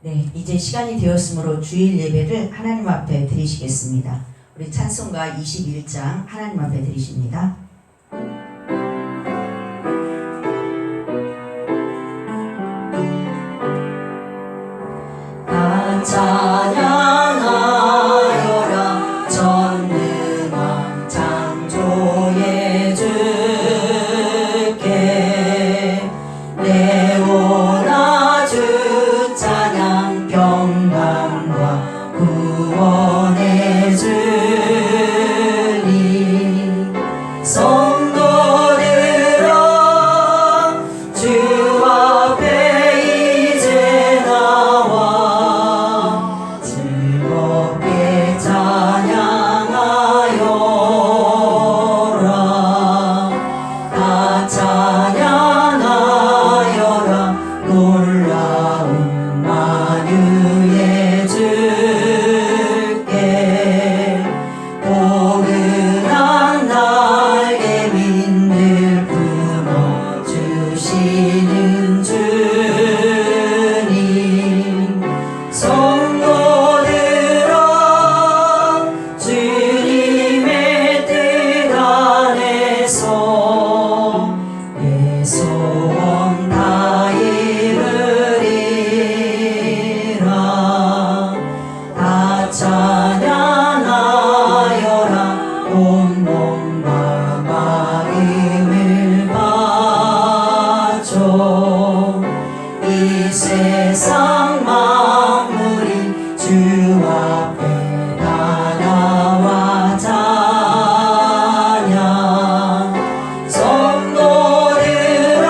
네, 이제 시간이 되었으므로 주일 예배를 하나님 앞에 드리시겠습니다. 우리 찬송가 21장 하나님 앞에 드리십니다. 다 찬양하여라 전능왕 창조의 주께 내오라 주 찬양 평강과 구원의 주님 성도들아 주 앞에 이제 나와 즐겁게 찬양하여라 다 찬양하여라 놀라운 만유의 주께 포근한 날개 민들 품어주시는 주님 성도들아 주님의 뜻 안에서 내 소원 다 이루리라 다 찬양하여라 온 몸과 마음을 바쳐 이 세상 만물이 주 앞에 다 나와 찬양 성도들아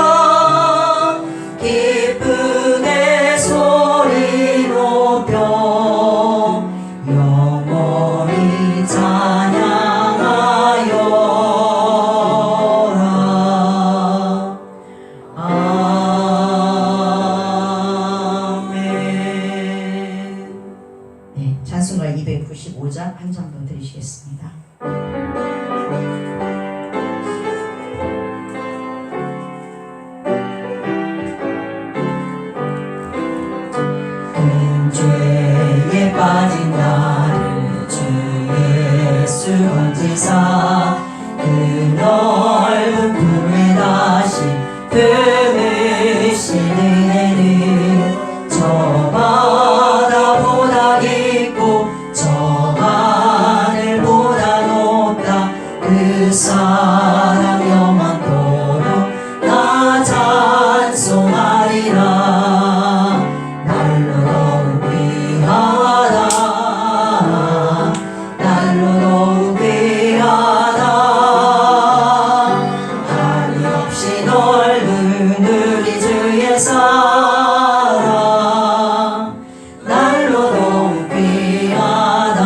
기쁘게 소리 높여 영원히 찬양하여라 아멘. 네, 찬송가 295장 한 장 더 드리시겠습니다. 큰 죄에 빠진 나를 주 예수 건지사 그 넓은 품에 다시 품으시는 애는 저 바다보다 깊고 저 하늘보다 높다 그 사랑 영원토록 나 찬송하리라 날로 더욱 귀하다 날로 더욱 귀하다 한이 없이 넓은 우리 주의 사랑 날로 더욱 귀하다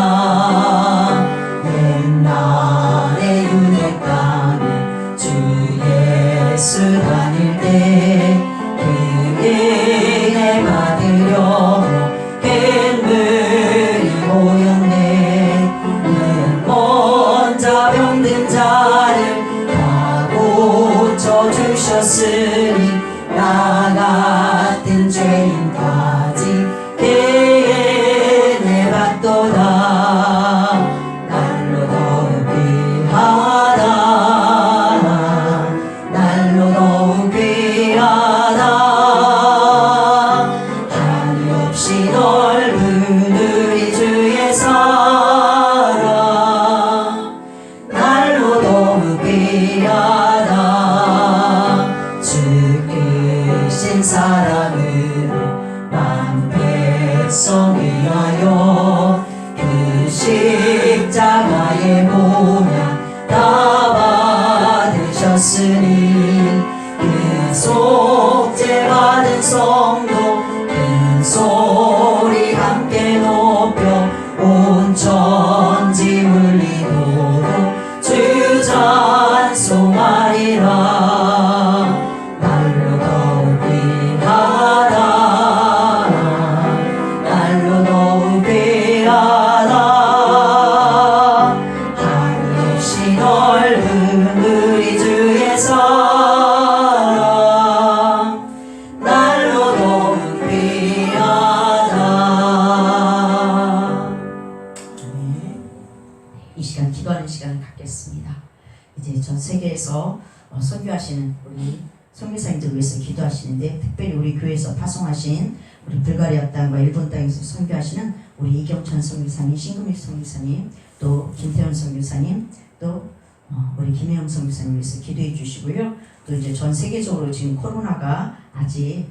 옛날에 유대 땅에 주 예수 다닐 때 그에게 받으려고 캔물이 모였네 먼저 병든 자를 다 고쳐주셨으니 나 같은 죄인까지 개내받도다 날로 더욱 귀하다 날로 더욱 귀하다 한이 없이 넓은 우리 주의 사랑 날로 더욱 귀하다 주 크신 사랑으로 만 백성 위하여 그 십자가의 모양 다 받으셨으니 그 속죄 받은 성도 큰 소리 함께 높여 온 천지 울리도록 주 찬송하리라 날로 더욱 귀하다 날로 더욱 귀하다 한이 없이 넓은 우리 주의 사랑 날로 더욱 귀하다 세계에서 선교하시는 우리 선교사님들 위해서 기도하시는데, 특별히 우리 교회에서 파송하신 우리 불가리아 땅과 일본 땅에서 선교하시는 우리 이경천 선교사님, 신금일 선교사님, 또 김태원 선교사님, 또 우리 김혜영 선교사님 위해서 기도해 주시고요. 또 이제 전 세계적으로 지금 코로나가 아직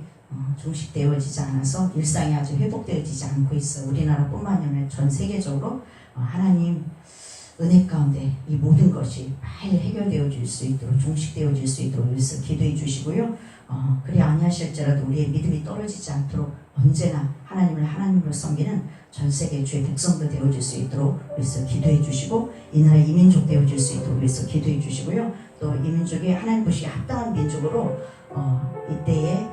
종식되어지지 않아서 일상이 아직 회복되어지지 않고 있어요. 우리나라뿐만 아니라 전 세계적으로 하나님 은혜 가운데 이 모든 것이 빨리 해결되어질 수 있도록, 종식되어질 수 있도록 위해서 기도해 주시고요. 그리 아니하실지라도 우리의 믿음이 떨어지지 않도록 언제나 하나님을 하나님으로 섬기는 전 세계 주의 백성도 되어질 수 있도록 위해서 기도해 주시고, 이 나라 이민족 되어질 수 있도록 위해서 기도해 주시고요. 또 이 민족이 하나님 보시기에 합당한 민족으로 이때에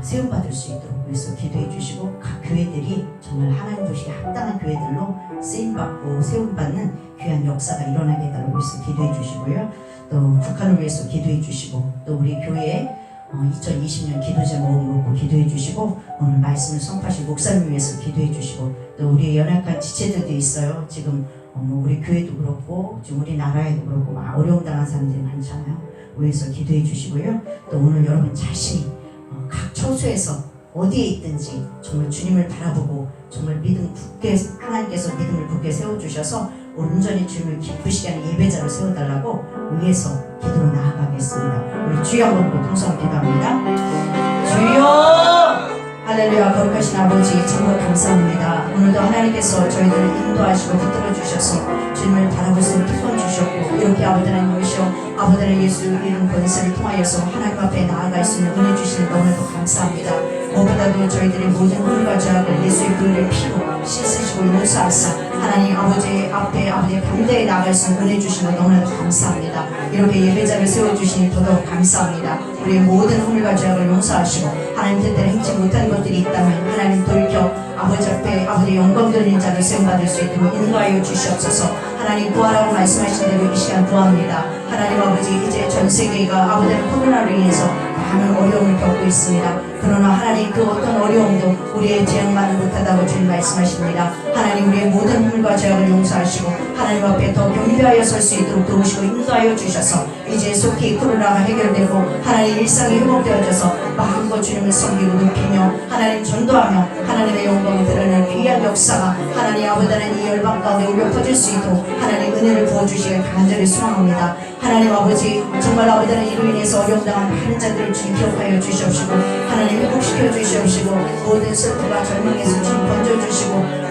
세움받을 수 있도록 위해서 기도해 주시고, 각 교회들이 정말 하나님 보시기에 합당한 교회들로 쓰임받고 세움받는 귀한 역사가 일어나게 해달라고 위해서 기도해 주시고요. 또 북한을 위해서 기도해 주시고, 또 우리 교회에 2020년 기도자 모음으로 기도해 주시고, 오늘 말씀을 선포하실 목사님 위해서 기도해 주시고, 또 우리 연약한 지체들도 있어요. 지금 우리 교회도 그렇고 지금 우리 나라에도 그렇고 막 어려움 당한 사람들이 많잖아요. 위해서 기도해 주시고요. 또 오늘 여러분 자신이 각 처소에서 어디에 있든지 정말 주님을 바라보고 정말 믿음 굳게, 하나님께서 믿음을 굳게 세워주셔서 온전히 주님을 기쁘시게 하는 예배자로 세워달라고 위해서 기도로 나아가겠습니다. 우리 주여 한번 통성 기도합니다. 주여! 할렐루야. 거룩하신 아버지, 정말 감사합니다. 오늘도 하나님께서 저희들을 인도하시고 붙들어 주셔서 주님을 바라볼 수 있는 특권 주셨고, 이렇게 아버지 하나님 오시오 아버지 하나님 예수 이름 권세를 통하여서 하나님 앞에 나아갈 수 있는 은혜 주시는 너무나도 감사합니다. 무엇보다도 저희들의 모든 흠과 죄악을 예수의 그 은혜를 피로 씻으시고 용서하사 하나님 아버지 앞에 아버지의 반대에 나아갈 수 있는 은혜 주시는 너무나도 감사합니다. 이렇게 예배자를 세워주시니 더더욱 감사합니다. 우리의 모든 흠과 죄악을 용서하시고 하나님 뜻대로 행치 못한 것들이 있다면 하나님 돌이켜 아버지 앞에 아버지의 영광 돌리는 자를 세움받을 수 있도록 인도하여 주시옵소서. 하나님 구하라고 말씀하신 대로 이 시간 구합니다. 하나님 아버지, 이제 전 세계가 아버지의 코로나로 인해서 많은 어려움을 겪고 있습니다. 그러나 하나님 그 어떤 어려움도 우리의 죄악만을 못하다고 주님 말씀하십니다. 하나님 우리의 모든 흠과 죄악을 용서하시고 하나님 앞에 더 경배하여 설 수 있도록 도우시고 인도하여 주셔서 이제 속히 코로나가 해결되고 하나님 일상이 회복되어져서 마음껏 주님을 섬기고 높이며 하나님 전도하며 하나님의 영광을 드러내는 귀한 역사가 하나님 아버지 하나님 이 열방 가운데 울려 퍼질 수 있도록 하나님 은혜를 부어주시길 간절히 소망합니다. 하나님 아버지, 정말 아버지 하나님 이로 인해서 어려움 당한 많은 자들을 주님 기억하여 주시옵시고 하나님 회복시켜 주시옵시고 모든 슬픔과 절망에서 주님 건져주시고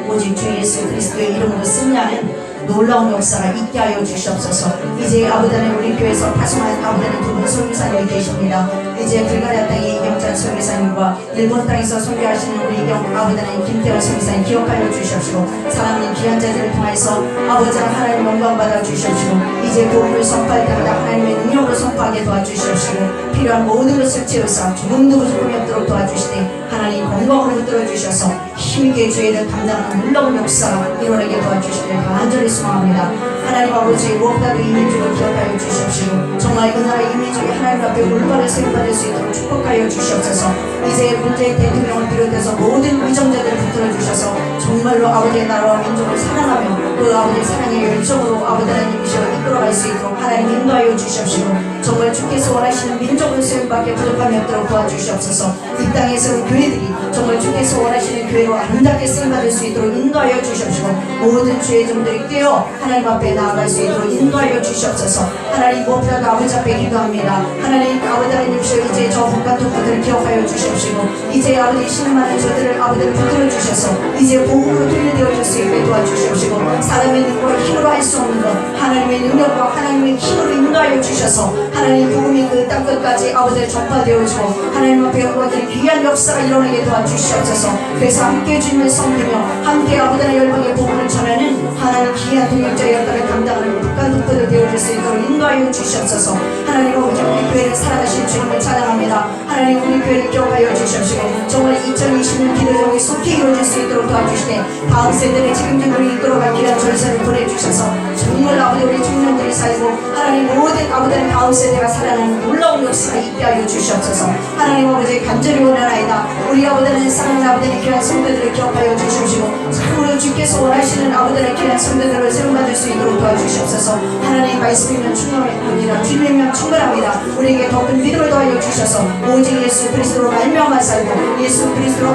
오직 주 예수 그리스도의 이름으로 승리하는 놀라운 역사가 있게 하여 주시옵소서. 이제 아버지 하나님 우리 교회에서 파송한 아버지 하나님 두 분 선교사님이 계십니다. 이제 불가리아 땅의 이경찬 선교사님과 일본 땅에서 선교하시는 우리 아버지 하나님 김태원 선교사님 기억하여 주시옵시고 사랑하는 귀한 자들을 통해서 아버지 하나님 영광 받아 주시옵시고 이제 복음을 선포할 때마다 하나님의 능력으로 선포하게 도와주시옵시고 필요한 모든 것을 채우사 조금도 부족함이 없도록 도와주시되 하나님 건강으로 붙들어 주셔서 힘있게 주의를 감당하는 놀라운 역사가 일어나게 도와주시길 간절히 소망합니다. 하나님 아버지, 무엇보다도 이 민족을 기억하여 주시옵시고 정말 그 나라 이 민족이 하나님 앞에 올바른 세움받을 수 있도록 축복하여 주시옵소서. 이제 문재인 대통령을 비롯해서 모든 의정자들을 붙들어 주셔서 정말로 아버지의 나라와 민족을 사랑하며 그 아버지의 사랑의 열정으로 아버지 하나님이시여 이끌어갈 수 있도록 하나님 인도하여 주시옵시고 정말 주께서 원하시는 민족을 세움받게 부족함이 없도록 도와주시옵소서. 이 땅에서 교회들이 정말 주께서 원하시는 교회로 아름답게 쓰임받을 수 있도록 인도하여 주시옵시고 모든 주의 종들이 깨어 하나님 앞에 나아갈 수 있도록 인도하여 주시옵소서. 하나님 무엇보다도 아버지 앞에 기도합니다. 하나님 아버지 하나님이시여 이제 저 북한 동포들을 기억하여 주시옵시고 이제 아버지 신음 많은 저들을 아버지를 붙들어 주셔서 이제 복음으로 통일되어질 수 있게 도와주시옵시고 사람의 능력과 힘으로 할 수 없는 것 하나님의 능력과 하나님의 힘으로 인도하여 주셔서 하나님 복음이 그 땅끝까지 아버지를 전파되어지고 하나님 앞에 영광의 귀한 역사가 일어나게 도와주시옵소서. 그래서 함께 주님을 섬기며 함께 아버지의 열방의 복음을 전하는 하나님 귀한 동역자의 역할을 감당하는 북한 동포들 되어질 수 있도록 인도하여 주시옵소서. 하나님 아버지 우리 교회를 사랑하신 주님을 찬양합니다. 하나님 우리 교회를 기억하여 주시옵시고 정말 2020년 기도정이 속히 이루어질 수 있도록 도와주시되 다음 세대를 책임지고 이끌어갈 귀한 전세를 보내주셔서 정말 아버지 우리 청년들이 살고 하나님 모든 아버지의 다음 세대가 살아나는 놀라운 역사가 있게 하여 주시옵소서. 하나님 아버지 간절히 원하나이다. 우리 아버지는 사랑하는 아버지의 귀한 성도들을 기억하여 주시옵시고 참으로 오늘도 주께서 원하시는 아버지의 귀한 성도들을 세움받을 수 있도록 도와주시옵소서. 하나님 말씀이면 충분합니다. 주님이면 충분합니다. 우리에게 더 큰 믿음을 더하여 주셔서 오직 예수 그리스도로 말미암아 살고 예수 그리스도로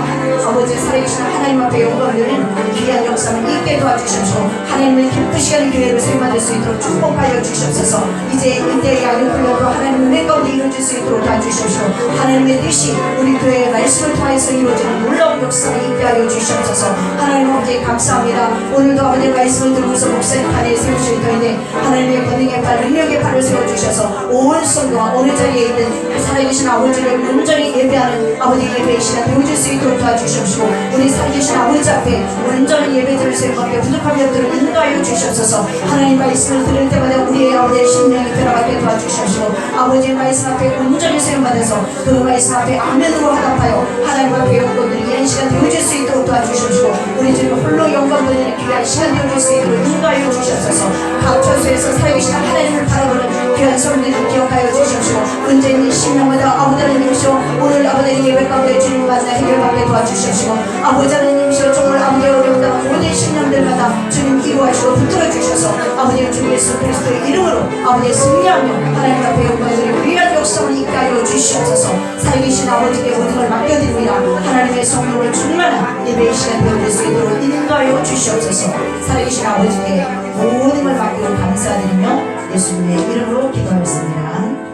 아버지 살아계신 하나님 앞에 영광을 드리는 귀한 역사를 있게 도와주십시오. 하나님을 기쁘시게 하는 교회를 세움받을 수 있도록 축복하여 주시옵소서. 이제 인대의 양육 훈련으로 하나님의 은혜 가운데 이루어질 수 있도록 도와주십시오. 하나님의 뜻이 우리 교회의 말씀을 통해서 이루어지는 놀라운 역사를 있게 하여 주시옵소서. 하나님 아버지 감사합니다. 오늘도 아버지의 말씀을 들으면서 목사님 판에 세우실 터인데 하나님의 권능의 팔 능력의 팔을 세워주셔서 온 성도와 어느 자리에 있는 살아계신 아버지를 온전히 예배하는 아버지 예배의 시간 되어줄 수 있도록 도와주십시오. 우리 살아계신 아버지 앞에 온전히 예배드릴 수 있는 것에 부족한 것들을 인도하여 주시옵소서. 하나님 말씀을 들을 때마다 우리의 아버지의 심령이 변화받게 도와주십시오. 아버지의 말씀 앞에 온전히 세움받아서 그 말씀 앞에 아멘으로 화답하여 하나님 앞에 영광들이 이한 시간 되어줄 수 있도록 도와주십시오. 우리 주님 홀로 영광 돌리는 귀한 시간 되어줄 수 있도록 인도하여 주시옵소서. 각 처소에서 살아계신 하나님을 바라보는 귀한 성도들을 기억하여 주십시오. 문제는 심령마다 아버지 하나님이시오. 오늘 아버지 예배 가운데 주님 만나 해결받게 도와주십시오. 아버지 하나님이시오. 정말 아버지의 어렵다는 모든 심령들마다 주님 이루하시고 붙들어 주셔서 아버지 주 예수 그리스도의 이름으로 아버지의 승리하며 하나님 앞에 영광을 위한 역사를 있게 하여 주시옵소서. 살아계신 아버지께 모든 걸 맡겨드립니다. 하나님의 성령을 충만한 예배의 시간 되어질 수 있도록 인도하여 주시옵소서. 살아계신 아버지께 모든 걸 맡기고 감사드리며 예수님의 이름으로 기도하였습니다.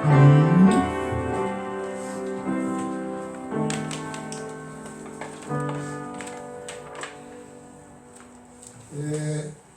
아멘.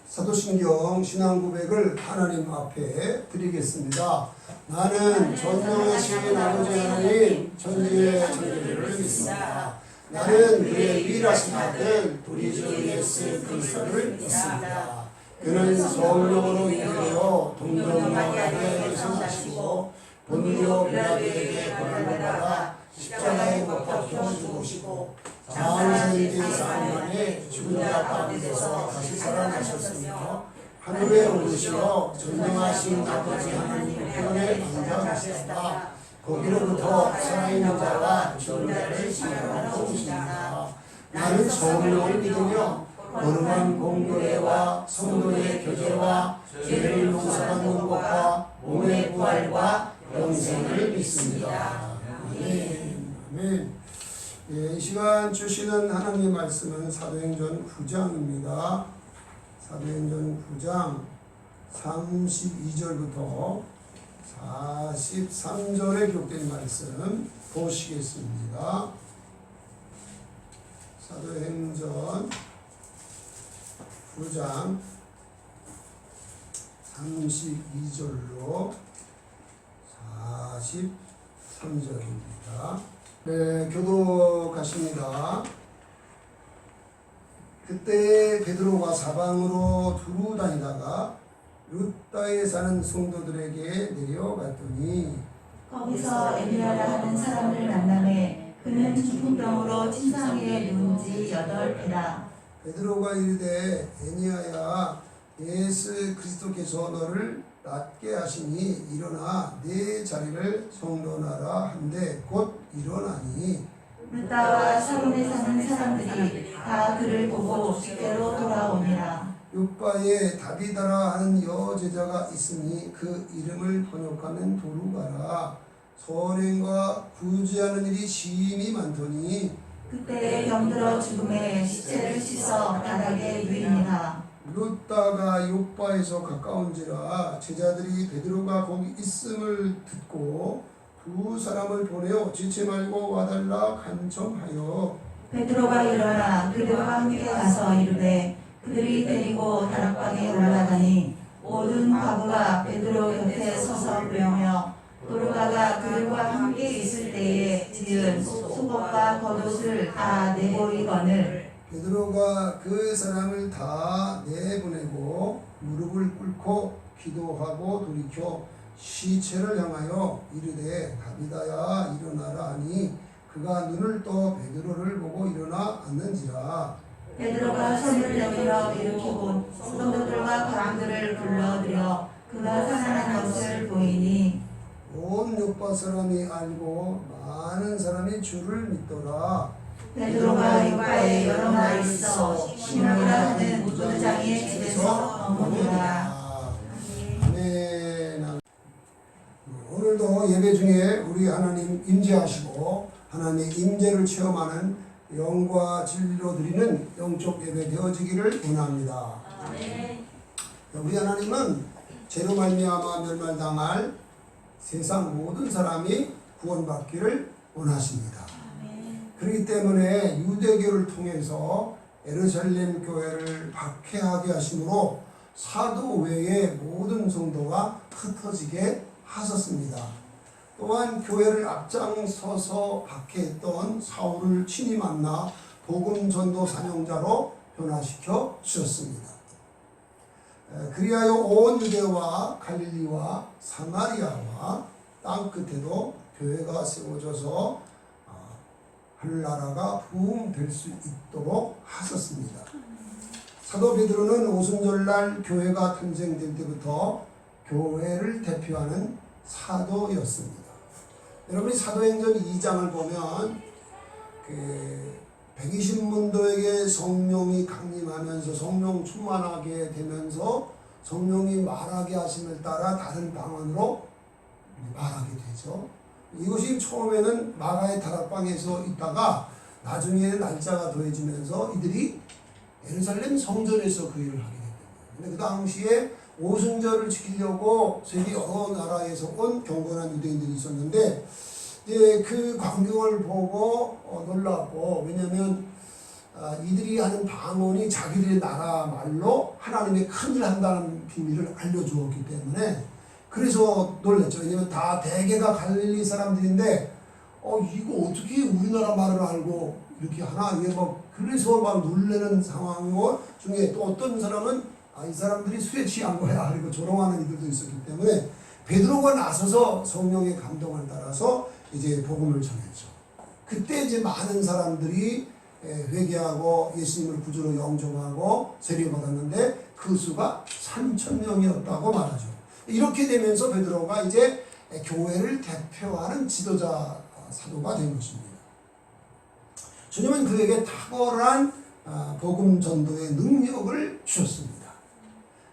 사도신경 신앙고백을 하나님 앞에 드리겠습니다. 나는 전능하신 아버지 하나님 전지의 전지를 믿습니다. 나는 그의 유일하신 아들 우리 주 예수 그리스도를 믿습니다. 그는 성령으로 인하여 동정마리아에게 성하시고 본디오 빌라도에게 고난을 받아 십자가에 못 박혀 죽으시고 장사일기 4년 만에 죽은 자 가운데서 다시 살아나셨으며 하늘에 오르시어 전능하신 아버지 하나님 우편에 앉아계셨다. 거기로부터 살아있는 자와 죽은 자를 심판하러 오십니다. 나는 성령을 믿으며 거룩한 공교회와 성도의 교제와 죄를 용서받는 것과 몸의 부활과 영생을 믿습니다. 아멘. 아멘. 이 시간 주시는 하나님의 말씀은 사도행전 9장입니다. 사도행전 9장 32절부터 43절에 기록된 말씀 보시겠습니다. 사도행전 9장 32절로 43절입니다. 네, 교독하십니다. 그때 베드로가 사방으로 두루 다니다가 룻다에 사는 성도들에게 내려갔더니 거기서 에니아라 하는 사람을 만나매 그는 중풍병으로 침상에 누운 지 8해라. 베드로가 이르되 에니아야 예수 그리스도께서 너를 낫게 하시니 일어나 네 자리를 성론하라 한데 곧 일어나니 룻다와 사론에 사는 사람들이 다 그를 보고 주께로 돌아오니라. 요바에 다비다라 하는 여제자가 있으니 그 이름을 번역하면 도루가라. 선행과 구제하는 일이 심히 많더니 그때 병들어 죽음에 시체를 씻어 바닥에 누이니라. 룻다가 요바에서 가까운지라 제자들이 베드로가 거기 있음을 듣고 두 사람을 보내어 지체 말고 와달라 간청하여 베드로가 일어나 그들과 함께 가서 이르되 그들이 데리고 다락방에 올라가니 모든 과부가 베드로 곁에 서서 뵈며 도르가가 그들과 함께 있을 때에 지은 속옷과 겉옷을 다 내보이거늘 베드로가 그 사람을 다 내보내고 무릎을 꿇고 기도하고 돌이켜 시체를 향하여 이르되 다비다야 일어나라 하니 그가 눈을 떠 베드로를 보고 일어나 앉는지라. 베드로가 손을 내밀어 일으키고 성도들과 과부들을 불러들여 그가 살아난 것을 보이니 온 요파 사람이 알고 많은 사람이 주를 믿더라. 베드로가 요파에 여러 날 있어 시몬이라 하는 임재하시고 하나님의 임재를 체험하는 영과 진리로 드리는 영적 예배 되어지기를 원합니다. 우리 하나님은 죄로 말미암아 멸망당할 세상 모든 사람이 구원받기를 원하십니다. 그렇기 때문에 유대교를 통해서 예루살렘 교회를 박해하게 하심으로 사도 외의 모든 성도가 흩어지게 하셨습니다. 또한 교회를 앞장서서 박해했던 사울을 친히 만나 복음 전도 사명자로 변화시켜 주셨습니다. 그리하여 온 유대와 갈릴리와 사마리아와 땅 끝에도 교회가 세워져서 하늘나라가 부흥될 수 있도록 하셨습니다. 사도 베드로는 오순절날 교회가 탄생될 때부터 교회를 대표하는 사도였습니다. 여러분이 사도행전 2장을 보면 120문도에게 성령이 강림하면서 성령 충만하게 되면서 성령이 말하게 하심을 따라 다른 방언으로 말하게 되죠. 이것이 처음에는 마가의 다락방에서 있다가 나중에 날짜가 더해지면서 이들이 예루살렘 성전에서 그 일을 하게 됐거든요. 근데 그 당시에 오순절을 지키려고 세계 여러 나라에서 온 경건한 유대인들이 있었는데 이제 그 광경을 보고 놀랐고, 왜냐하면 이들이 하는 방언이 자기들의 나라 말로 하나님의 큰일 한다는 비밀을 알려주었기 때문에 그래서 놀랐죠. 왜냐하면 다 대개가 갈릴리 사람들인데 이거 어떻게 우리나라 말을 알고 이렇게 하나, 이게 그래서 막 놀라는 상황이고, 중에 또 어떤 사람은 이 사람들이 술에 취한 거야 그리고 조롱하는 이들도 있었기 때문에 베드로가 나서서 성령의 감동을 따라서 이제 복음을 전했죠. 그때 이제 많은 사람들이 회개하고 예수님을 구주로 영접하고 세례받았는데 그 수가 3,000명이었다고 말하죠. 이렇게 되면서 베드로가 이제 교회를 대표하는 지도자 사도가 된 것입니다. 주님은 그에게 탁월한 복음 전도의 능력을 주셨습니다.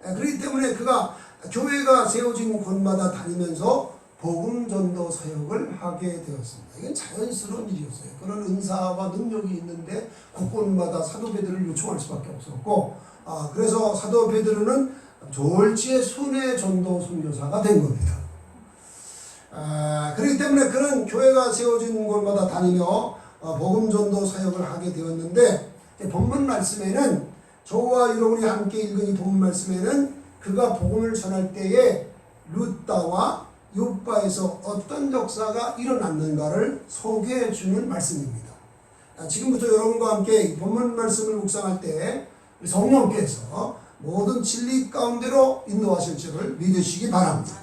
그렇기 때문에 그가 교회가 세워진 곳마다 다니면서 복음 전도 사역을 하게 되었습니다. 이건 자연스러운 일이었어요. 그런 은사와 능력이 있는데 곳곳마다 사도 베드로를 요청할 수밖에 없었고, 그래서 사도 베드로는 졸지의 순회 전도 선교사가 된 겁니다. 그렇기 때문에 그는 교회가 세워진 곳마다 다니며 복음 전도 사역을 하게 되었는데, 본문 말씀에는 저와 여러분이 함께 읽은 이 본문 말씀에는 그가 복음을 전할 때에 루다와 요바에서 어떤 역사가 일어났는가를 소개해 주는 말씀입니다. 지금부터 여러분과 함께 본문 말씀을 묵상할 때 성령께서 모든 진리 가운데로 인도하실 줄을 믿으시기 바랍니다.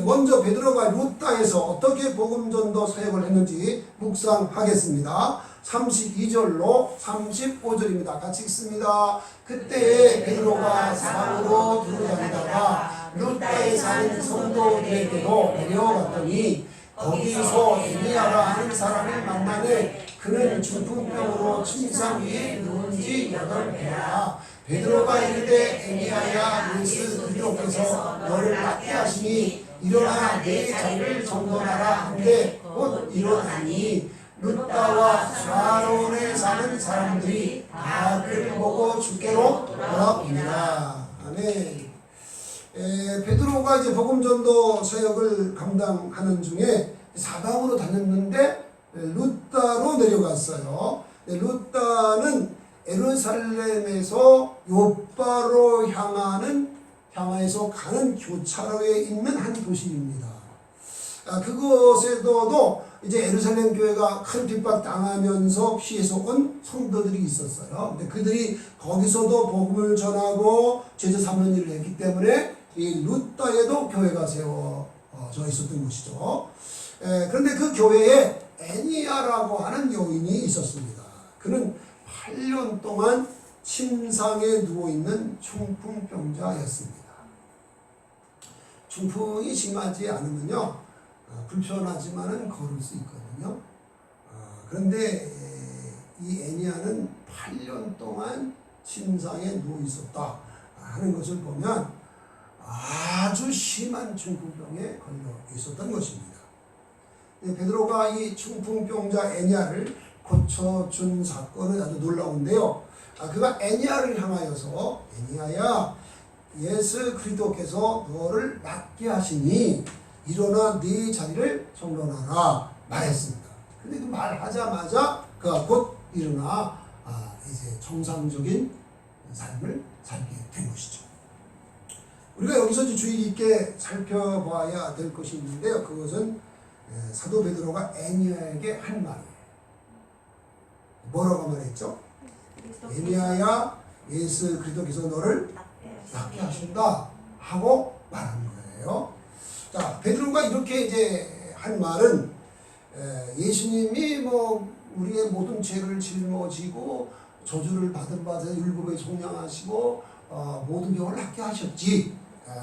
먼저 베드로가 루다에서 어떻게 복음 전도 사역을 했는지 묵상하겠습니다. 32절로 35절입니다. 같이 읽습니다. 그때 베드로가 사방으로 두루다니다가 루다에 사는 성도들에게로 내려갔더니 거기서 에니야라 하는 사람을 만나되 그는 중풍병으로 침상 위에 누운 지 8배라. 베드로가 이르되 에니야야 예수 그리스도께서 너를 낫게 하시니 일어나 내 자리를 정돈하라 한데 곧 일어나니 루다와 샤론에 사는 사람들이 다 그를 보고 주께로 돌아오니라. 아멘. 베드로가 이제 복음 전도 사역을 감당하는 중에 사방으로 다녔는데 루다로 내려갔어요. 루다는 예루살렘에서 요바로 향해서 가는 교차로에 있는 한 도시입니다. 그곳에도 이제 예루살렘 교회가 큰 핍박 당하면서 피해서 온 성도들이 있었어요. 근데 그들이 거기서도 복음을 전하고 제자 삼는 일을 했기 때문에 이 루다에도 교회가 세워져 있었던 것이죠. 그런데 그 교회에 애니야라고 하는 여인이 있었습니다. 그는 8년 동안 침상에 누워있는 중풍병자였습니다. 중풍이 심하지 않으면요 불편하지만은 걸을 수 있거든요. 그런데 이 애니야는 8년 동안 침상에 누워 있었다 하는 것을 보면 아주 심한 중풍병에 걸려 있었던 것입니다. 베드로가 이 중풍병자 애니야를 고쳐준 사건은 아주 놀라운데요. 그가 애니야를 향하여서 애니야야, 예수 그리스도께서 너를 낫게 하시니 일어나 네 자리를 정돈하라 말했습니다. 근데 그 말하자마자 그가 곧 일어나 이제 정상적인 삶을 살게 된 것이죠. 우리가 여기서 주의 깊게 살펴봐야 될 것이 있는데요. 그것은 사도 베드로가 애니야에게 한 말이에요. 뭐라고 말했죠? 애니야야, 예수 그리스도께서 너를 낫게 하신다 하고 말한 거예요. 자, 베드로가 이렇게 이제 한 말은 예수님이 뭐 우리의 모든 죄를 짊어지고 저주를 받은 바 율법에 속량하시고 모든 병을 낫게 하셨지.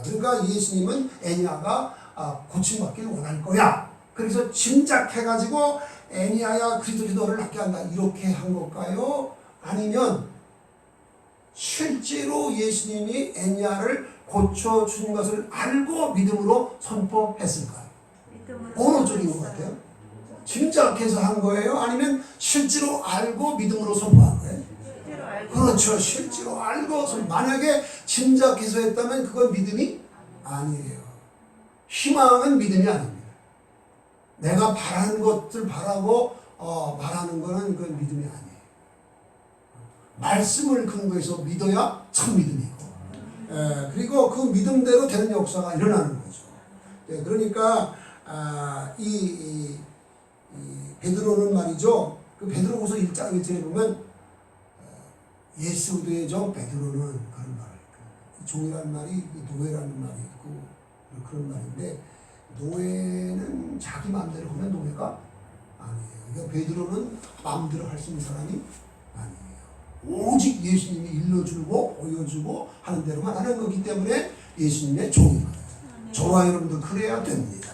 그러니까 예수님은 애니야가 고침받기를 원할 거야. 그래서 짐작해가지고 애니야야 그리스도 너를 낫게 한다 이렇게 한 걸까요? 아니면 실제로 예수님이 애니야를 고쳐준 것을 알고 믿음으로 선포했을까요? 어느 쪽인 것 같아요? 짐작해서 한 거예요? 아니면 실제로 알고 믿음으로 선포한 거예요? 그렇죠. 실제로 알고 만약에 짐작해서 했다면 그건 믿음이 아니에요. 희망은 믿음이 아닙니다. 내가 바라는 것들 바라고 말하는 거는 그건 믿음이 아니에요. 말씀을 근거해서 믿어야 참 믿음이고, 그리고 그 믿음대로 되는 역사가 일어나는 거죠. 그러니까 이 베드로는 말이죠. 그 베드로후서 1장 1절에 보면 예수 그리스도의 종 베드로는 그런 말을 종이라는 말이 노예라는 말이 있고 그런 말인데 노예는 자기 마음대로 하면 노예가 아니에요. 그러니까 베드로는 마음대로 할 수 있는 사람이 아니에요. 오직 예수님이 일러주고 보여주고 하는 대로만 하는 거기 때문에 예수님의 종이에요. 저와 여러분도 그래야 됩니다.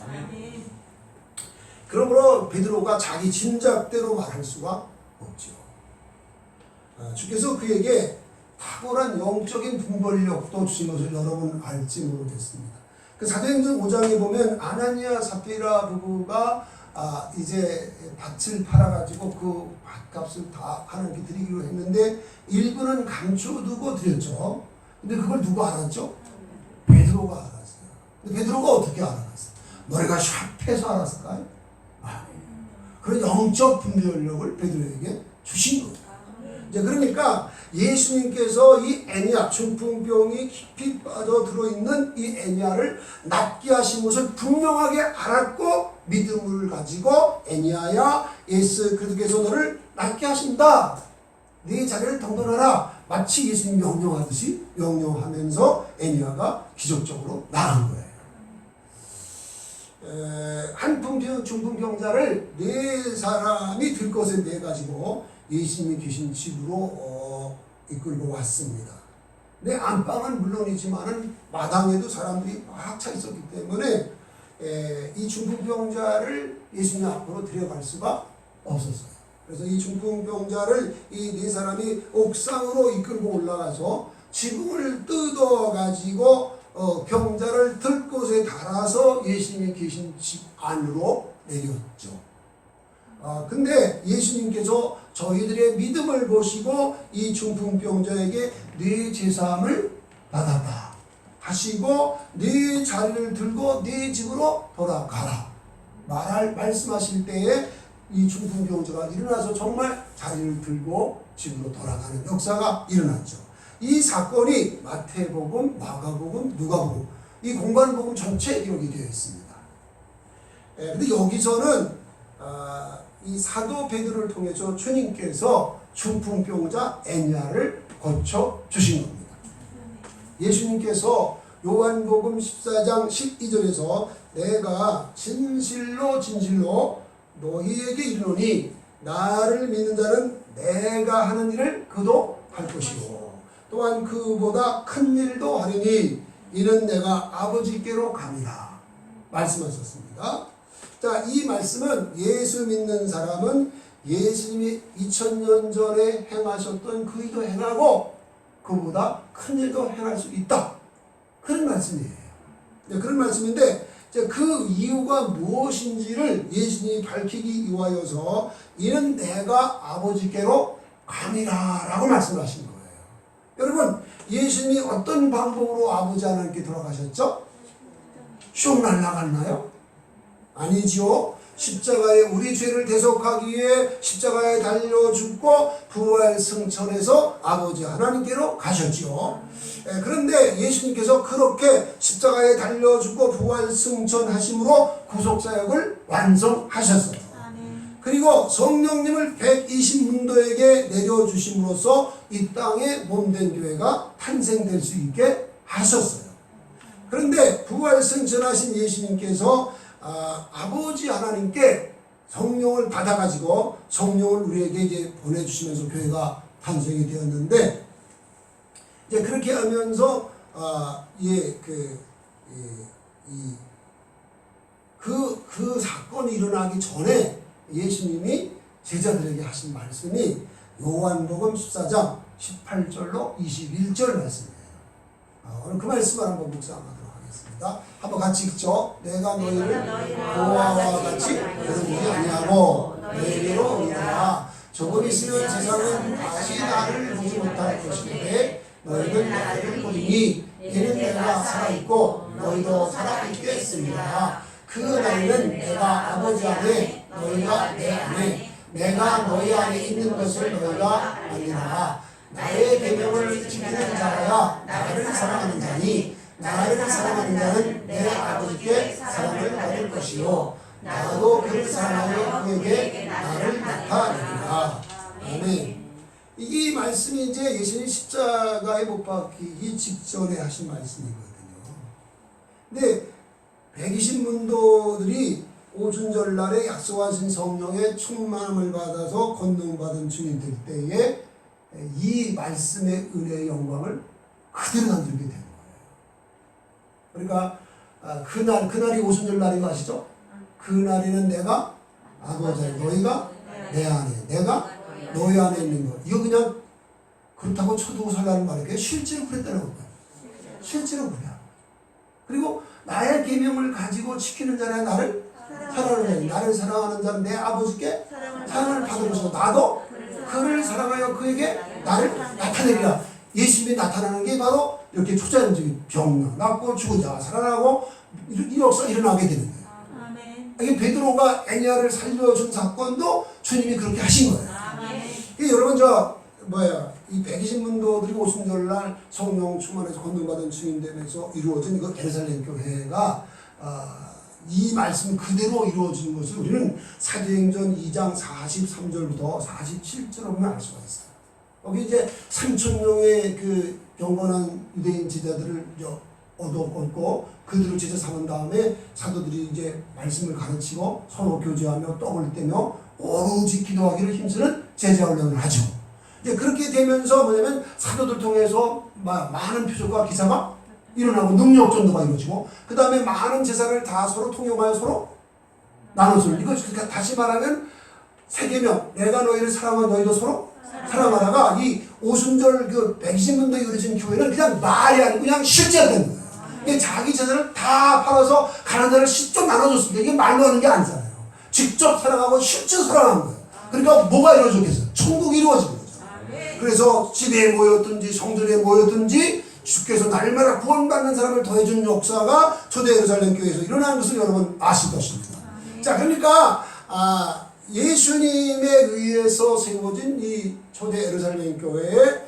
그러므로 베드로가 자기 짐작대로 말할 수가 없죠. 주께서 그에게 탁월한 영적인 분별력도 주신 것을 여러분 알지 모르겠습니다. 그 사도행전 5장에 보면 아나니아 삽비라 부부가 이제 밭을 팔아가지고 그 밭값을 다 하나님께 드리기로 했는데 일부는 감춰두고 드렸죠. 근데 그걸 누가 알았죠? 베드로가 알았어요. 근데 베드로가 어떻게 알았어요? 머리가 샤프해서 알았을까요? 그런 영적 분별력을 베드로에게 주신 거예요. 이제 그러니까 예수님께서 이 애니야, 중풍병이 깊이 빠져 들어있는 이 애니야를 낫게 하신 것을 분명하게 알았고 믿음을 가지고 애니야야, 예수 그리스도께서 너를 낫게 하신다. 네 자리를 정돈하라. 마치 예수님 명령하듯이 명령하면서 애니야가 기적적으로 나간 거예요. 한 중풍병자를 네 사람이 들것에 내 가지고 예수님이 계신 집으로 이끌고 왔습니다. 내 안방은 물론이지만은 마당에도 사람들이 꽉 차 있었기 때문에 이 중풍병자를 예수님 앞으로 데려갈 수가 없었어요. 그래서 이 중풍병자를 이 네 사람이 옥상으로 이끌고 올라가서 지붕을 뜯어가지고 병자를 들 곳에 달아서 예수님이 계신 집 안으로 내렸죠. 근데 예수님께서 저희들의 믿음을 보시고 이 중풍병자에게 네 제사함을 받았다 하시고 네 자리를 들고 네 집으로 돌아가라 말씀하실 때에 이 중풍병자가 일어나서 정말 자리를 들고 집으로 돌아가는 역사가 일어났죠. 이 사건이 마태복음, 마가복음, 누가복음 이 공관복음 전체에 기록이 되어 있습니다. 근데 여기서는 이 사도 베드로를 통해서 주님께서 중풍병자 애니야를 고쳐 주신 겁니다. 예수님께서 요한복음 14장 12절에서 내가 진실로 진실로 너희에게 이르노니 나를 믿는 자는 내가 하는 일을 그도 할 것이고 또한 그보다 큰 일도 하리니 이는 내가 아버지께로 갑니다. 말씀하셨습니다. 자, 이 말씀은 예수 믿는 사람은 예수님이 2000년 전에 행하셨던 그 일도 행하고 그보다 큰 일도 행할 수 있다. 그런 말씀이에요. 네, 그런 말씀인데 이제 그 이유가 무엇인지를 예수님이 밝히기 위하여서 이는 내가 아버지께로 가니라라고 말씀하신 거예요. 여러분, 예수님이 어떤 방법으로 아버지 하나님께 돌아가셨죠? 슉 날아갔나요? 아니죠. 십자가에 우리 죄를 대속하기 위해 십자가에 달려 죽고 부활 승천해서 아버지 하나님께로 가셨죠. 그런데 예수님께서 그렇게 십자가에 달려 죽고 부활 승천하심으로 구속사역을 완성하셨어요. 그리고 성령님을 120문도에게 내려주심으로써 이 땅에 몸된 교회가 탄생될 수 있게 하셨어요. 그런데 부활 승천하신 예수님께서 아버지 하나님께 성령을 받아가지고 성령을 우리에게 이제 보내주시면서 교회가 탄생이 되었는데, 이제 그렇게 하면서 그 사건이 일어나기 전에 예수님이 제자들에게 하신 말씀이 요한복음 14장 18절로 21절 말씀이에요. 오늘 그 말씀을 한번 묵상하도록 하겠습니다. 한번 같이 읽죠. 내가 너희를 고아와 같이 부르지 아니하고 너희로 오리라. 조금 있으면 세상은 다시 나를 보지 못할 것인데 너희는 나를 보리니 이는 내가 살아있고 너희도 살아있겠습니다. 그 날은 내가 아버지 안에 너희가 내 안에 내가 너희 안에 있는 것을 너희가 알리라. 나의 계명을 지키는 자가 나를 사랑하는 자니 나를 사랑하는 자는 내 아버지께 사랑을 받을 것이요 나도 그를 사랑하여 그에게 나를 나타내리라. 아멘. 이 말씀이 이제 예수님 십자가에 못 박히기 직전에 하신 말씀이거든요. 근데 120문도들이 오순절날에 약속하신 성령의 충만함을 받아서 권능받은 주님 될 때에 이 말씀의 은혜의 영광을 그대로 나누게 되는 거예요. 그러니까 그날이 오순절날인 거 아시죠? 그날에는 내가 아버지 너희가 내 안에 내가 너희 안에 있는 거. 이거 그냥 그렇다고 쳐두고 살라는 말이에요. 실제로 그랬다는 거예요. 실제로 그래. 그리고 나의 계명을 가지고 지키는 자는 나를 사랑하는 자, 나를 사랑하는 자는 내 아버지께 사랑을 받을 것이고 나도 그를 사랑하여 그에게 나를 나타내리라. 예수님이 나타나는 게 바로 이렇게 초자연적인 병 낫고 죽은 자가 살아나고 이 역사 일어나게 되는 거예요. 이게 베드로가 애니아를 살려준 사건도 주님이 그렇게 하신 거예요. 여러분 이 120문도들이 오순절날 성령 충만해서 권능받은 주님 되면서 이루어진 그 예루살렘 교회가 이 말씀 그대로 이루어진 것을 우리는 사도행전 2장 43절부터 47절을 보면 알 수가 있어요. 여기 이제 3,000명의 그 경건한 유대인 제자들을 얻고 그들을 제자 삼은 다음에 사도들이 이제 말씀을 가르치고 서로 교제하며 떡을 떼며 오로지 기도하기를 힘쓰는 제자 훈련을 하죠. 이제 그렇게 되면서 뭐냐면 사도들 통해서 많은 표적과 기사가 일어나고 능력 전도가 이루어지고 그 다음에 많은 재산을 다 서로 통용하여 서로 나눠서 이거 그러니까 다시 말하면 세계명 내가 너희를 사랑하고 너희도 서로 사랑하다가 이 오순절 그 120문도에 이루어진 교회는 그냥 말이 아니고 그냥 실제가 된 거예요. 이게 자기 재산을 다 팔아서 가난한 자를 직접 나눠줬습니다. 이게 말로 하는 게 아니잖아요. 직접 사랑하고 실제 사랑하는 거예요. 그러니까 뭐가 이루어졌겠어요? 천국이 이루어진 거죠. 그래서 집에 모였든지 성전에 모였든지 주께서 날마다 구원받는 사람을 더해준 역사가 초대 예루살렘 교회에서 일어나는 것을 여러분 아실 것입니다. 자, 그러니까 예수님에 의해서 세워진 이 초대 예루살렘 교회에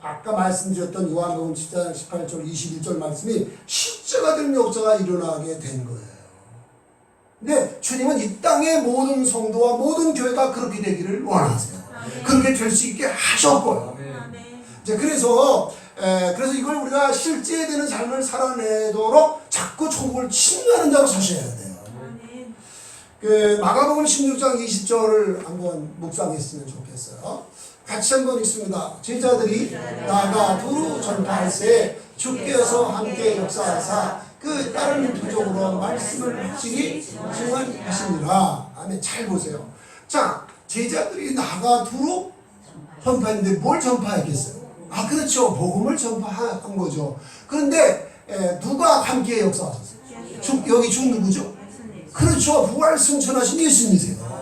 아까 말씀드렸던 요한복음 10장 18절 21절 말씀이 실제가 된 역사가 일어나게 된 거예요. 근데 주님은 이 땅의 모든 성도와 모든 교회가 그렇게 되기를 원하세요. 그렇게 될 수 있게 하셨고요. 이제 그래서 이걸 우리가 실제되는 삶을 살아내도록 자꾸 천국을 침노하는 자로 사셔야 돼요. 마가복음 16장 20절을 한번 묵상했으면 좋겠어요. 같이 한번 읽습니다. 제자들이 나가 두루 전파할세 주께서 함께 역사하사 그 다른 부족으로 말씀을 확실히 증언하시니라. 아멘. 잘 보세요. 자, 제자들이 나가 두루 전파했는데 뭘 전파했겠어요? 그렇죠. 복음을 전파한 거죠. 그런데 누가 함께 역사하셨어요? 여기 중 누구죠? 그렇죠. 부활승천하신 예수님이세요.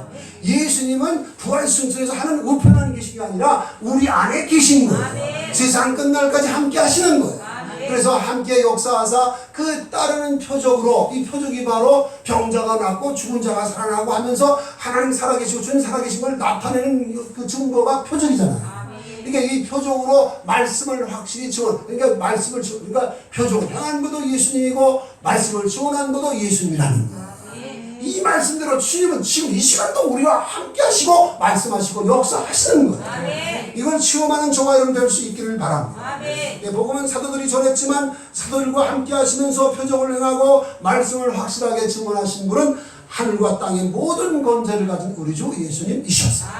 예수님은 부활승천해서 하는 우편하는 계신 게 아니라 우리 안에 계신 거예요. 세상 끝날까지 함께 하시는 거예요. 그래서 함께 역사하사 그 따르는 표적으로, 이 표적이 바로 병자가 낫고 죽은 자가 살아나고 하면서 하나님 살아계시고 주님 살아계신 걸 나타내는 그 증거가 표적이잖아요. 그러니까 이 표적으로 말씀을 확실히 지원, 그러니까 그러니까 표적을 향한 것도 예수님이고 말씀을 지원한 것도 예수님이라는 거예요. 이 말씀대로 주님은 지금 이 시간도 우리와 함께 하시고 말씀하시고 역사하시는 거예요. 이걸 체험하는 저와 여러분 될 수 있기를 바랍니다. 복음은 사도들이 전했지만 사도들과 함께 하시면서 표적을 행하고 말씀을 확실하게 증언하신 분은 하늘과 땅의 모든 권세를 가진 우리 주 예수님이셨어요.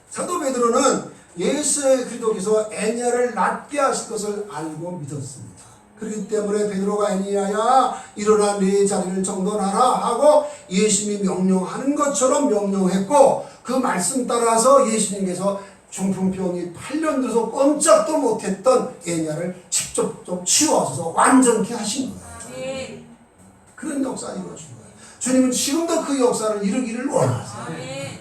사도 베드로는 예수 그리스도께서 애니야를 낫게 하실 것을 알고 믿었습니다. 그렇기 때문에 베드로가 애니야야 일어나 네 자리를 정돈하라 하고 예수님이 명령하는 것처럼 명령했고, 그 말씀 따라서 예수님께서 중풍병이 8년 들어서 꼼짝도 못했던 애니야를 직접 좀 치유하셔서 완전케 하신 거예요. 그런 역사 이루어진 거예요. 주님은 지금도 그 역사를 이루기를 원하세요.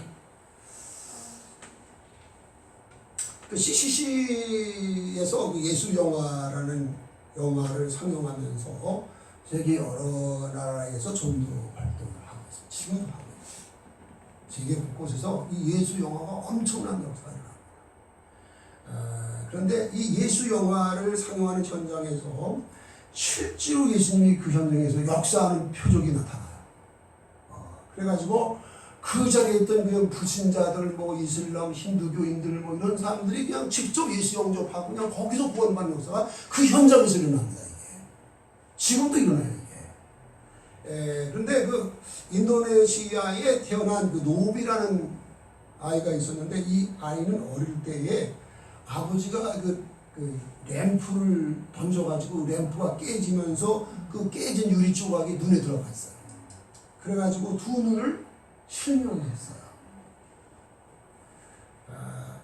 그 CCC에서 그 예술영화라는 영화를 상영하면서 세계 여러 나라에서 전도 활동을 하고 있어요. 지금도 하고 있어요. 세계 곳곳에서 이 예술영화가 엄청난 역사를 합니다. 그런데 이 예술영화를 상영하는 현장에서 실제로 예수님이 그 현장에서 역사하는 표적이 나타나요. 그래가지고 그 자리에 있던 그 불신자들, 뭐 이슬람, 힌두교인들, 뭐 이런 사람들이 그냥 직접 예수 영접하고 그냥 거기서 구원받는 역사가 그 현장에서 일어납니다. 이게 지금도 일어나요. 이게. 그런데 그 인도네시아에 태어난 그 노비라는 아이가 있었는데, 이 아이는 어릴 때에 아버지가 그 램프를 던져가지고 램프가 깨지면서 그 깨진 유리 조각이 눈에 들어갔어요. 그래가지고 두 눈을 실명했어요.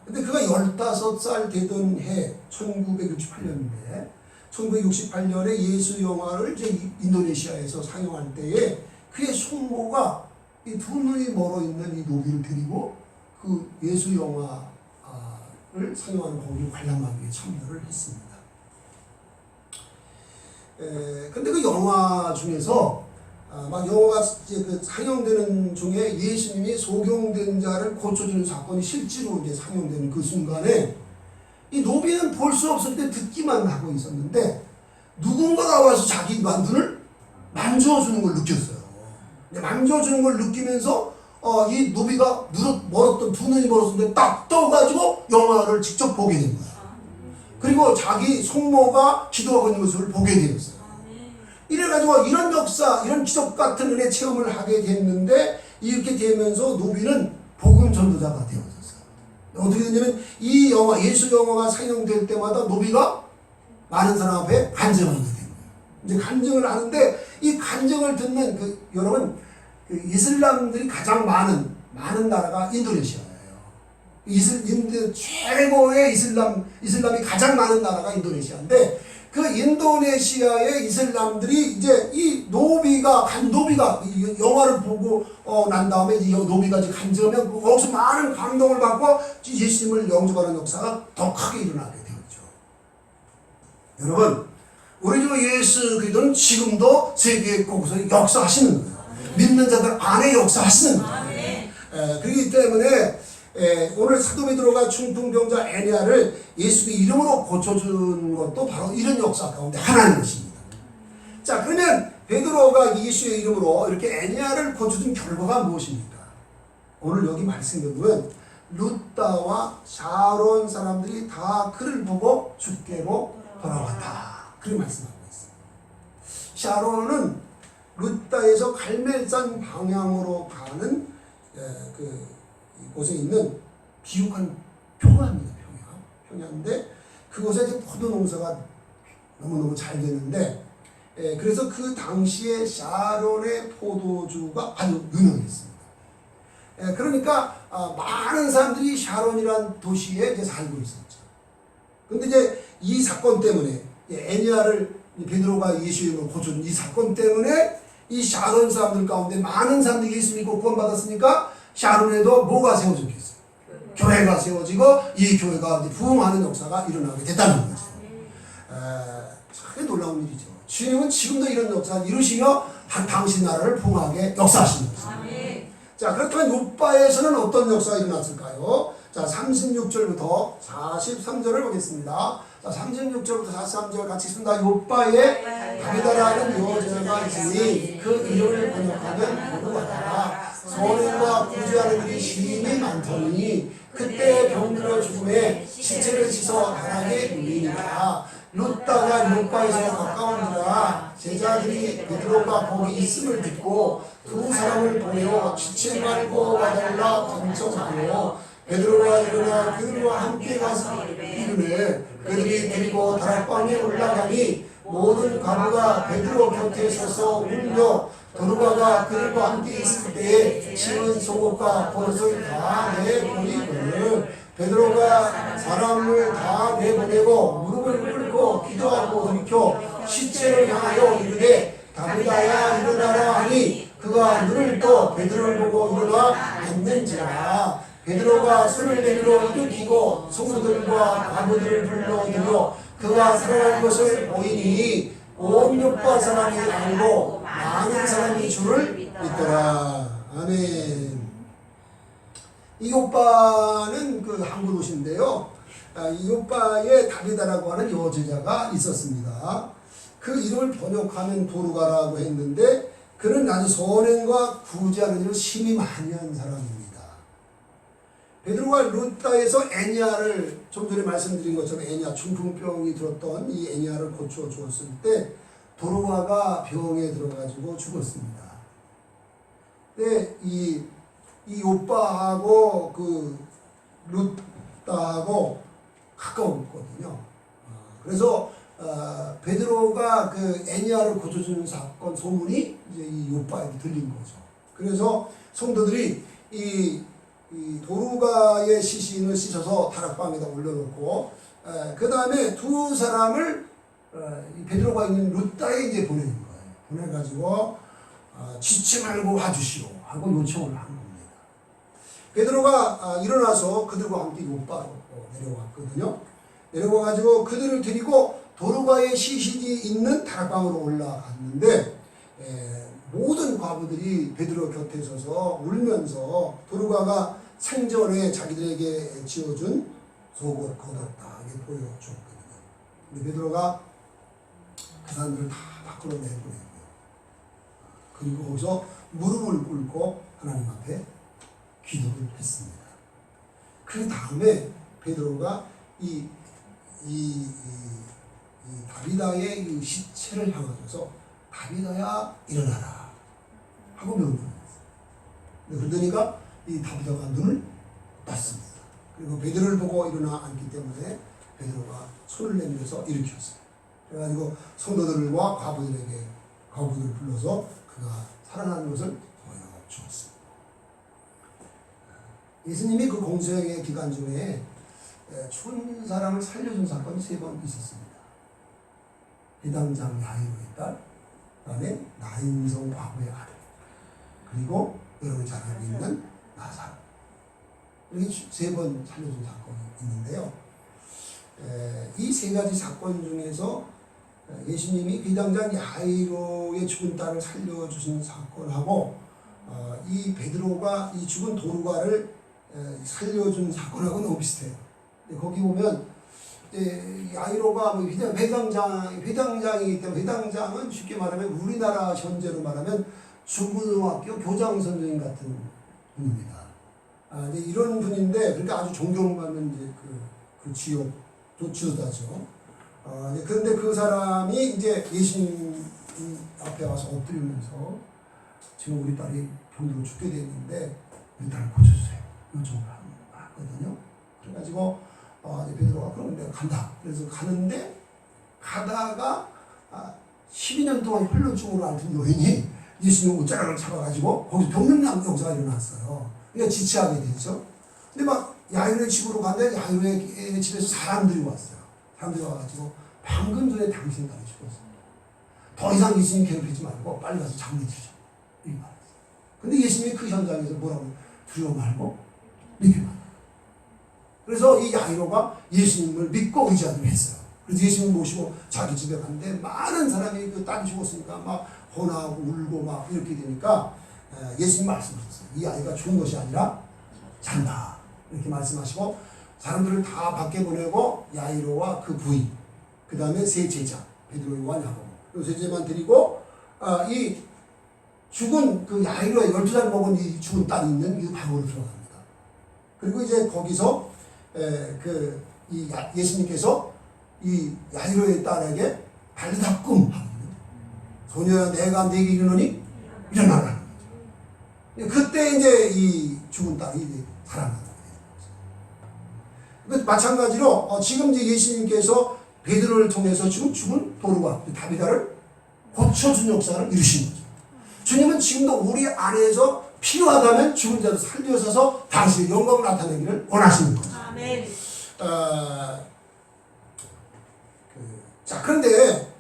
근데 그가 15살 되던 해 1968년인데 1968년에 예수 영화를 이제 인도네시아에서 상영할 때에 그의 숙모가 이 두 눈이 멀어 있는 이 노비를 데리고 그 예수 영화를 상영하는 거기에 관람하기 위해 참여를 했습니다. 근데 그 영화 중에서 막 영화가 이제 그 상영되는 중에 예수님이 소경된 자를 고쳐주는 사건이 실제로 이제 상영되는 그 순간에 이 노비는 볼 수 없을 때 듣기만 하고 있었는데 누군가가 와서 자기 눈을 만져주는 걸 느꼈어요. 만져주는 걸 느끼면서 이 노비가 멀었던 두 눈이 멀었는데 딱 떠가지고 영화를 직접 보게 된 거야. 그리고 자기 숙모가 기도하고 있는 모습을 보게 되었어요. 이래가지고 이런 역사, 이런 기적 같은 은혜 체험을 하게 됐는데, 이렇게 되면서 노비는 복음 전도자가 되어졌어요. 어떻게 되냐면 이 영화, 예수 영화가 상영될 때마다 노비가 많은 사람 앞에 간증하게 된 거예요. 이제 간증을 하는데, 이 간증을 듣는 여러분, 이슬람들이 가장 많은 나라가 인도네시아예요. 최고의 이슬람이 가장 많은 나라가 인도네시아인데, 그 인도네시아의 이슬람들이 이제 이 노비가 이 영화를 보고 난 다음에 이 노비가 이제 간증하면 거기서 많은 감동을 받고 예수님을 영접하는 역사가 더 크게 일어나게 되었죠. 여러분, 우리 주 예수 그리스도는 지금도 세계 곳곳에 역사하시는 거예요. 믿는 자들 안에 역사하시는 거예요. 그렇기 때문에 오늘 사도 베드로가 중풍병자 애니야를 예수의 이름으로 고쳐준 것도 바로 이런 역사 가운데 하나인 것입니다. 자, 그러면 베드로가 예수의 이름으로 이렇게 애니야를 고쳐준 결과가 무엇입니까? 오늘 여기 말씀에 보면 루다와 샤론 사람들이 다 그를 보고 주께로 돌아왔다. 그렇게 말씀하고 있습니다. 샤론은 루다에서 갈멜산 방향으로 가는 곳에 있는 비옥한 평야입니다. 평야인데 그곳에 이제 포도 농사가 너무너무 잘 되는데, 그래서 그 당시에 샤론의 포도주가 아주 유명했습니다. 그러니까 많은 사람들이 샤론이라는 도시에 이제 살고 있었죠. 근데 이제 이 사건 때문에 애니야를 이 베드로가 예수의 이름을 고쳐준 이 사건 때문에 이 샤론 사람들 가운데 많은 사람들이 예수 믿고 구원받았으니까 샤론에도 뭐가 세워졌겠어요? 교회가 세워지고 이 교회가 부흥하는 역사가 일어나게 됐다는 거죠. 참 놀라운 일이죠. 주님은 지금도 이런 역사를 이루시며 당신 나라를 부흥하게 역사하시는 것입니다. 자, 그렇다면 요바에서는 어떤 역사가 일어났을까요? 자, 36절부터 43절을 보겠습니다. 자, 36절부터 43절 같이 읽습니다. 요바에 다비다라는 여자가 있으니 그 이름을 번역하면 도루가더라. 선행과 구제하는 일이 심히 많더니 그때 병들어 죽음에 시체를 씻어 나락에 누이니라. 룻다가 요바에서 가까운지라 제자들이 베드로가 거기 있음을 듣고 두 사람을 보내어 지체 말고 와달라 간청하며 베드로가 일어나 그들과 함께 가서 이르매 그들이 데리고 다락방에 올라가니 모든 과부가 베드로 곁에 서서 울며 도르가가 그들과 함께 있을 때에 치은 속옷과 버릇을 다 내버리고 베드로가 사람을 다 내보내고 무릎을 꿇고 기도하고 돌이켜 시체를 향하여 이르되 다비다야 일어나라 하니 그가 눈을 떠 베드로를 보고 일어나 앉는지라. 베드로가 손을 내밀어 일으키고 성도들과 과부들을 불러들여 그가 살아난 것을 보이니 온 요파 사람이 알고 많은 사람이 주를 믿더라. 아멘. 이 요바는 그 한국 옷인데요. 이 요바에 다비다라고 하는 여제자가 있었습니다. 그 이름을 번역하면 도루가라고 했는데 그는 아주 선행과 구제하는 일을 심히 많이 한 사람입니다. 베드로가 룻다에서 애니아를 좀 전에 말씀드린 것처럼 애니아 중풍병이 들었던 이 애니아를 고쳐 주었을 때 도루가가 병에 들어가지고 죽었습니다. 근데 이 오빠하고 그 룻다하고 가까웠거든요. 그래서 베드로가 그 애니아를 고쳐주는 사건 소문이 이제 이 오빠에게 들린 거죠. 그래서 성도들이 이 도루가의 시신을 씻어서 다락방에다 올려놓고 그 다음에 두 사람을 베드로가 있는 룻다에 이제 보내는 거예요. 보내가지고 지치 말고 와주시오 하고 요청을 한 겁니다. 베드로가 일어나서 그들과 함께 요바로 내려왔거든요. 내려와가지고 그들을 데리고 도루가의 시신이 있는 다락방으로 올라갔는데 모든 과부들이 베드로 곁에 서서 울면서 도루가가 생전에 자기들에게 지어준 속옷 걷었다 이게 보여줬거든요. 근데 베드로가 그 사람들을 다 밖으로 내보내고요. 그리고 거기서 무릎을 꿇고 하나님 앞에 기도를 했습니다. 그 다음에 베드로가 이 다비다의 이 시체를 향하여서 다비다야 일어나라 하고 명령을 했어요. 그러니까 이 다비다가 눈을 떴습니다. 그리고 베드로를 보고 일어나 앉기 때문에 베드로가 손을 내밀어서 일으켰어요. 그래가지고 성도들과 과부들을 불러서 그가 살아나는 것을 보여주었습니다. 예수님이 그 공생의 기간 중에 죽은 사람을 살려준 사건이 3번 있었습니다. 해당장 야이로의 딸, 그 다음에 나인성 과부의 아들, 그리고 여러분이 잘 알고 있는 나사로. 이렇게 3번 살려준 사건이 있는데요. 이 3가지 사건 중에서 예수님이 비당장 야이로의 죽은 딸을 살려주신 사건하고 이 베드로가 이 죽은 도루가를 살려준 사건하고 너무 비슷해요. 거기 보면 야이로가 회당장이기 때문에 회당장은 쉽게 말하면 우리나라 현재로 말하면 중고등학교 교장 선생님 같은 분입니다. 이런 분인데 그러니까 아주 존경받는 이제 그 지도자죠. 그런데 그 사람이 이제 예수님 앞에 와서 엎드리면서 지금 우리 딸이 병들어 죽게 됐는데 우리 딸을 고쳐주세요. 요청을 하거든요. 그래가지고 베드로가 그럼 내가 간다. 그래서 가는데 가다가 12년 동안 혈로 죽음을 앓던 여인이 예수님 옷자락을 잡아가지고 거기서 병든 역사가 일어났어요. 그러니까 지체하게 되죠. 근데 막 야이로의 집으로 갔는데 야이로의 집에서 사람들이 왔어요. 사람들이 와가지고 방금 전에 당신 딸이 죽었습니다. 더 이상 예수님 괴롭히지 말고 빨리 가서 장례드리자. 이렇게 말했어요. 근데 예수님이 그 현장에서 뭐라고 두려워 말고 믿게 말해요. 그래서 이 야이로가 예수님을 믿고 의지하기로 했어요. 그래서 예수님 모시고 자기 집에 갔는데 많은 사람이 그 딸이 죽었으니까 막 혼하고 울고 막 이렇게 되니까 예수님 말씀하셨어요. 이 아이가 죽은 것이 아니라 잔다. 이렇게 말씀하시고 사람들을 다 밖에 보내고 야이로와 그 부인, 그 다음에 세 제자, 베드로, 요한, 야고보, 이 세 제자만 데리고 이 죽은 그 야이로의 12살 먹은 이 죽은 딸이 있는 이 방으로 들어갑니다. 그리고 이제 거기서 예수님께서 이 야이로의 딸에게 발닦음 하거든요. 소녀야 내가 네게 이르노니 일어나라. 그때 이제 이 죽은 딸이 살아나는 거예요. 마찬가지로 지금 이제 예수님께서 베드로를 통해서 지금 죽은 도르가 다비다를 고쳐준 역사를 이루신 거죠. 주님은 지금도 우리 안에서 필요하다면 죽은 자를 살려서서 당신의 영광을 나타내기를 원하시는 거죠. 아멘. 자, 그런데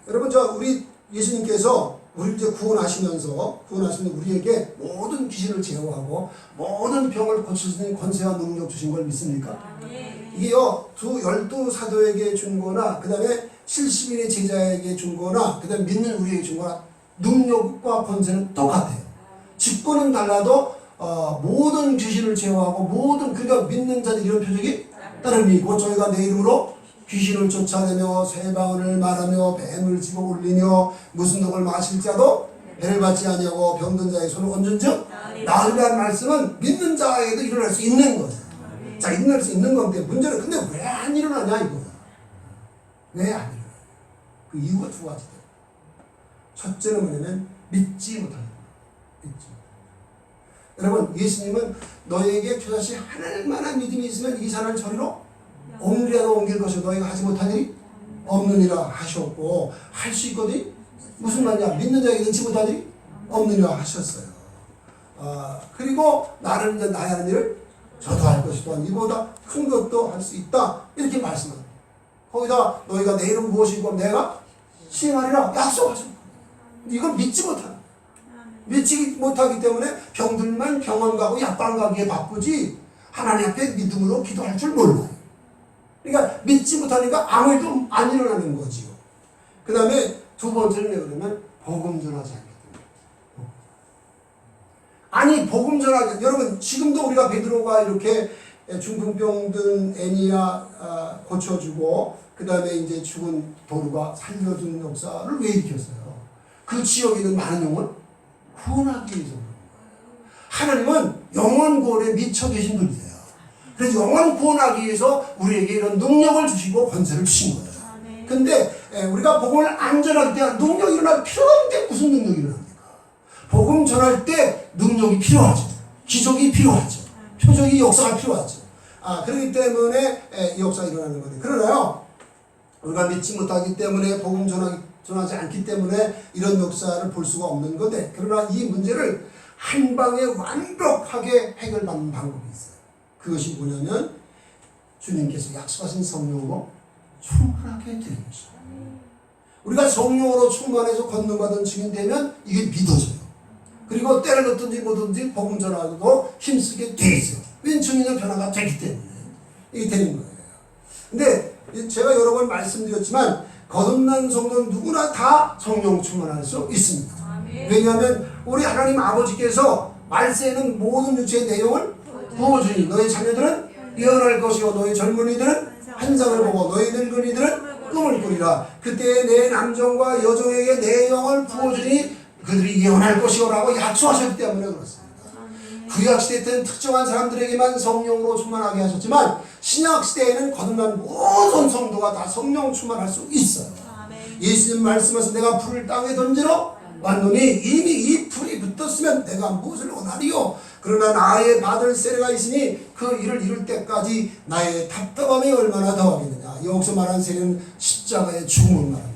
여러분 우리 예수님께서 우리를 이제 구원하시면서 우리에게 모든 귀신을 제어하고 모든 병을 고칠 수 있는 권세와 능력 주신 걸 믿습니까? 이게요 12사도에게 준 거나 그 다음에 70인의 제자에게 준 거나 그 다음에 믿는 우리에게 준 거나 능력과 권세는 똑같아요. 직권은 달라도 모든 귀신을 제어하고 그러니까 믿는 자들 이런 표적이 따름이고 저희가 내 이름으로 귀신을 쫓아내며 새 방언을 말하며 뱀을 집어 올리며 무슨 독을 마실 자도 배를 받지 아니하고 병든 자의 손을 얹은 즉 나으리라는 말씀은 믿는 자에게도 일어날 수 있는 거예요. 자, 일어날 수 있는 건데 문제는 근데 왜 안 일어나냐 이거야. 왜 안 일어나냐. 그 이유가 두 가지다. 첫째는 뭐냐면 믿지 못하는 거예요. 여러분 예수님은 너에게 표사시 하늘만한 믿음이 있으면 이 산을 저리로 옮기라도 옮길 것을 너희가 하지 못한 일이 없느니라 하셨고 할 수 있거든. 무슨 말이냐. 믿는 자에게 넣지 못한 일이 없느니라 하셨어요. 그리고 나는 이제 나의 하는 일을 저도 할 것이 또한 이보다 큰 것도 할 수 있다. 이렇게 말씀합니다. 거기다 너희가 내 이름 무엇이고 내가 시행하리라 약속하셨고 이걸 믿지 못하는 믿지 못하기 때문에 병들만 병원 가고 약방 가기에 바쁘지 하나님 앞에 믿음으로 기도할 줄 몰라요. 그러니까 믿지 못하니까 아무 일도 안 일어나는 거지요. 그 다음에 두 번째는 왜 그러면 복음 전하지 않기 때문에. 아니 복음 전하지 여러분 지금도 우리가 베드로가 이렇게 중풍병 든 애니야 고쳐주고 그 다음에 이제 죽은 도르가 살려준 역사를 왜 일으켰어요? 그 지역에 있는 많은 영혼 구원하기 위해서 그런 거예요. 하나님은 영혼 구원에 미쳐 계신 분이세요. 그래서 영혼 구원하기 위해서 우리에게 이런 능력을 주시고 권세를 주신 거예요. 근데 우리가 복음을 안 전할 때 능력이 일어날 필요가 없는데 무슨 능력이 일어납니까? 복음 전할 때 능력이 필요하죠. 기적이 필요하죠. 표적이 역사가 필요하죠. 그렇기 때문에 이 역사가 일어나는 거예요. 그러나요 우리가 믿지 못하기 때문에 복음 전하지 않기 때문에 이런 역사를 볼 수가 없는 건데 그러나 이 문제를 한 방에 완벽하게 해결받는 방법이 있어요. 그것이 뭐냐면 주님께서 약속하신 성령으로 충만하게 되는 것입니다. 우리가 성령으로 충만해서 권능받은 증인 되면 이게 믿어져요. 그리고 때를 넣든지 뭐든지 복음 전하고도 힘쓰게 돼 있어요. 왜 증인의 변화가 되기 때문에 이게 되는 거예요. 근데 제가 여러 번 말씀드렸지만 거듭난 성도는 누구나 다 성령 충만할 수 있습니다. 왜냐하면 우리 하나님 아버지께서 말세에는 모든 육체의 내용을 부어주니 너희 자녀들은 예언할 것이요 너희 젊은이들은 환상을 보고 너희 늙은이들은 꿈을 꾸리라. 그때 내 남종과 여종에게 내 영을 부어주니 그들이 예언할 것이요라고 약속하셨기 때문에 그렇습니다. 구약시대 때는 특정한 사람들에게만 성령으로 충만하게 하셨지만 신약시대에는 거듭난 모든 성도가 다 성령 충만할 수 있어요. 예수님 말씀하셔서 내가 불을 땅에 던지러 왔노니 이미 이 불이 붙었으면 내가 무엇을 원하리요. 그러나 나의 받을 세례가 있으니 그 일을 이룰 때까지 나의 답답함이 얼마나 더하겠느냐. 여기서 말한 세례는 십자가의 죽음을 말합니다.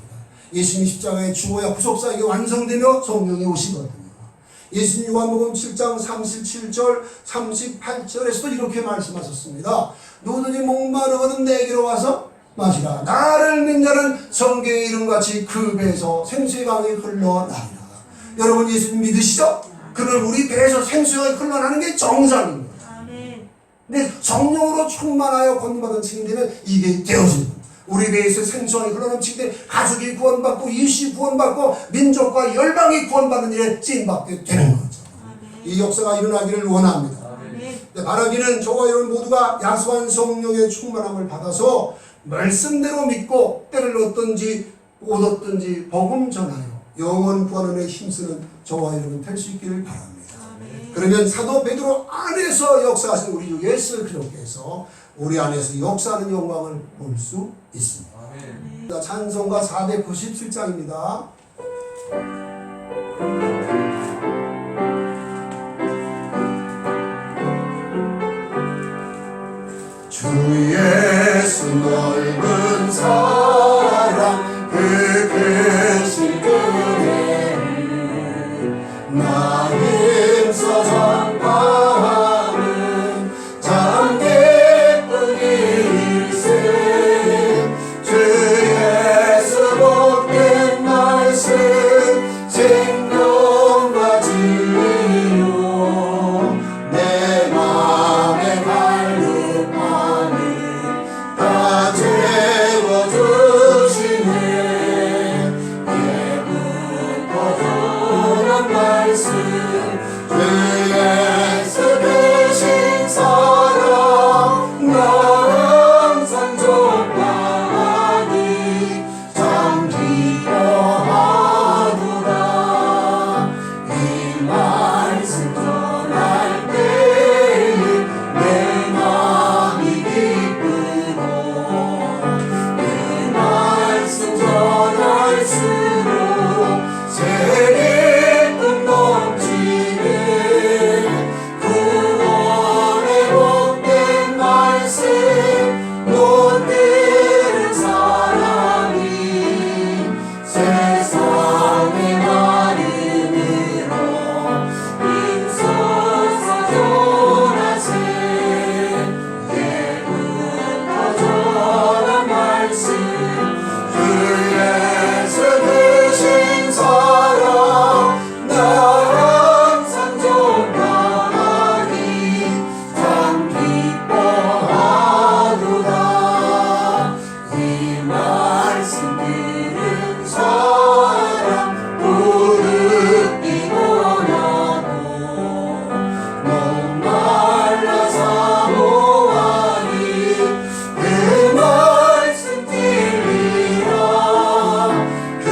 예수님이 십자가에 죽어야 구속사역이 완성되며 성령이 오시거든요. 예수님 요한복음 7장 37절 38절에서도 이렇게 말씀하셨습니다. 누구든지 목마르거든 내게로 와서 마시라. 나를 믿는 성경의 이름같이 그 배에서 생수의 강이 흘러나리라. 여러분 예수님 믿으시죠? 그는 우리 배에서 생수가 흘러나는 게 정상입니다. 근데 성령으로 충만하여 건받은 증인 되면 이게 되어집니다. 우리 배에서 생수가 흘러넘치기 때문에 가족이 구원받고 이웃이 구원받고 민족과 열방이 구원받는 일에 쓰임받게 되는 거죠. 이 역사가 일어나기를 원합니다. 바라기는 저와 여러분 모두가 야수한 성령의 충만함을 받아서 말씀대로 믿고 때를 얻든지 못 얻든지 복음 전하여 영원 구원에 힘쓰는 저와 여러분 될 수 있기를 바랍니다. 그러면 사도 베드로 안에서 역사하신 우리 주 예수 그리스도께서 우리 안에서 역사하는 영광을 볼 수 있습니다. 찬송가 497장입니다. 주 예수 넓은 사랑 그 크신 은혜를 나 힘써 전파하는 참 기쁜 일세 주 예수 복된 말씀 생명과 진리요 내 맘에 갈급하는 다 채워주시네 예부터 전한 말씀 주 예수 되신 사랑 나 항상 전파하니 참 기뻐하노라 이 말씀 전할 때에 내 마음이 기쁘고 이 말씀 전할수록 새 기쁨 넘치네 구원의 복된 말씀 못 들은 사람이 세상의 마음으로 힘써서 전하세 예부터 전한 말씀 주 예수 되신 사랑 나 항상 전파하니 참 기뻐하노라 이 말씀 들은 사람 부르기 원하고 목말라 사모하니 그 말씀 들리라 그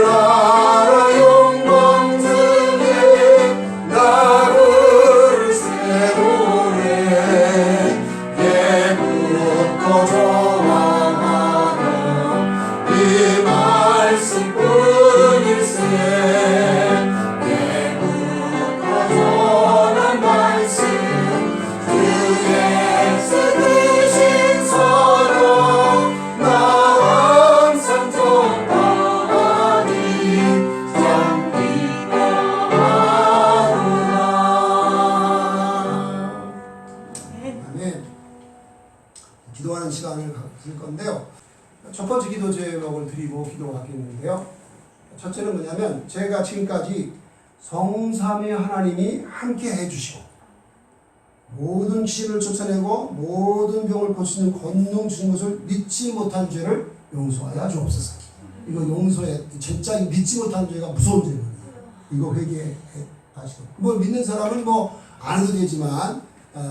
나라 영광 중에 나를 세우네 예부터 정하던 이 말씀뿐일세 예부터 전한 말씀 주 예수 되신 사랑 나 항상 전파하니 참 기뻐하노라. 아멘. 기도하는 시간을 가질 건데요. 첫 번째 기도 제목을 드리고 기도하겠는데요. 첫째는 뭐냐면 제가 지금까지 성삼위 하나님이 함께 해주시고 모든 귀신을 쫓아내고 모든 병을 고치는 권능 주신 것을 믿지 못한 죄를 용서하여 주옵소서. 이거 용서해. 진짜 믿지 못한 죄가 무서운 죄거든요. 이거 회개하시고 뭐 믿는 사람은 뭐 안 해도 되지만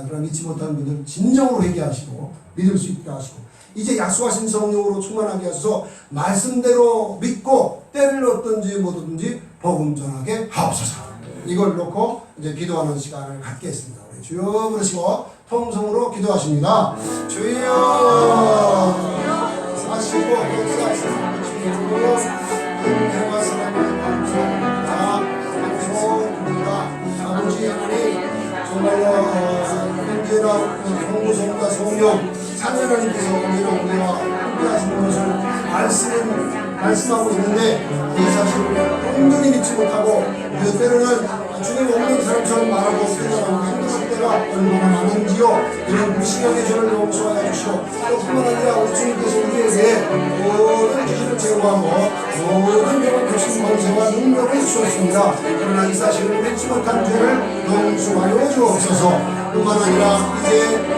그럼 믿지 못한 분들 진정으로 회개하시고 믿을 수 있게 하시고 이제 약속하신 성령으로 충만하게 하셔서 말씀대로 믿고 때를 얻든지 못 얻든지 복음 전하게 하옵소서. 이걸 놓고 이제 기도하는 시간을 갖겠습니다. 우리 주여 부르시고 통성으로 기도하십니다. 주여 사시고 역사하시는 주여 은혜와 사랑을 감사합니다. 감사합니다. 아버지 하나님 정말로 언제나 성부성과 성령 하나님께서 우리와 함께하시는 것을 말씀하고 있는데 이 사실을 온전히 믿지 못하고 그 때로는 주님 없는 사람처럼 말하고 생각하고 행동할 때가 얼마나 많은지요. 이런 무시경의 죄를 용서하여 주시고 또 뿐만 아니라 우리 주님께서 우리의 불구하고 모든 병을 고친 권세와 능력을 주셨습니다. 그러나 이 사실을 믿지 못한 죄를 용서하여 주옵소서. 뿐만 아니라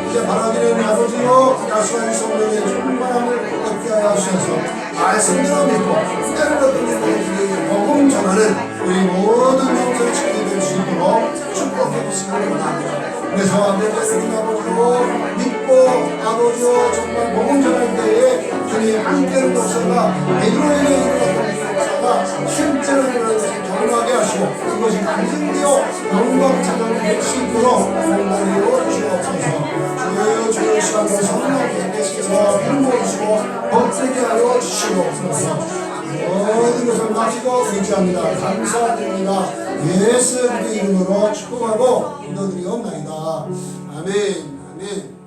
이제 바라기는 아버지요 야수한 성령의 충만함을 얻게 하여 주셔서 말씀대로 믿고 때를 얻는 우리 복음 전하는 우리 모든 영혼을 지키게 될 수 있도록 축복해 주시기를 원합니다. 그래서 아버지로 믿고 아버지요 정말 복음 전할 때에 주님 함께를 돕사가 베드로에게 일어났던 역사가 실제로 일어나는 것을 경험하게 하시고 그것이 간증되어 영광 찬양이 될 수 있도록 공간으로 주시옵소서. 주의 시간으로 성령께 계시서 불모주시고 복되게 하여 주시옵소서. 모든 것을 마치고 의지합니다. 감사드립니다. 예수 그리스도의 이름으로 축복하고 기도드리옵나이다. 아멘. 아멘.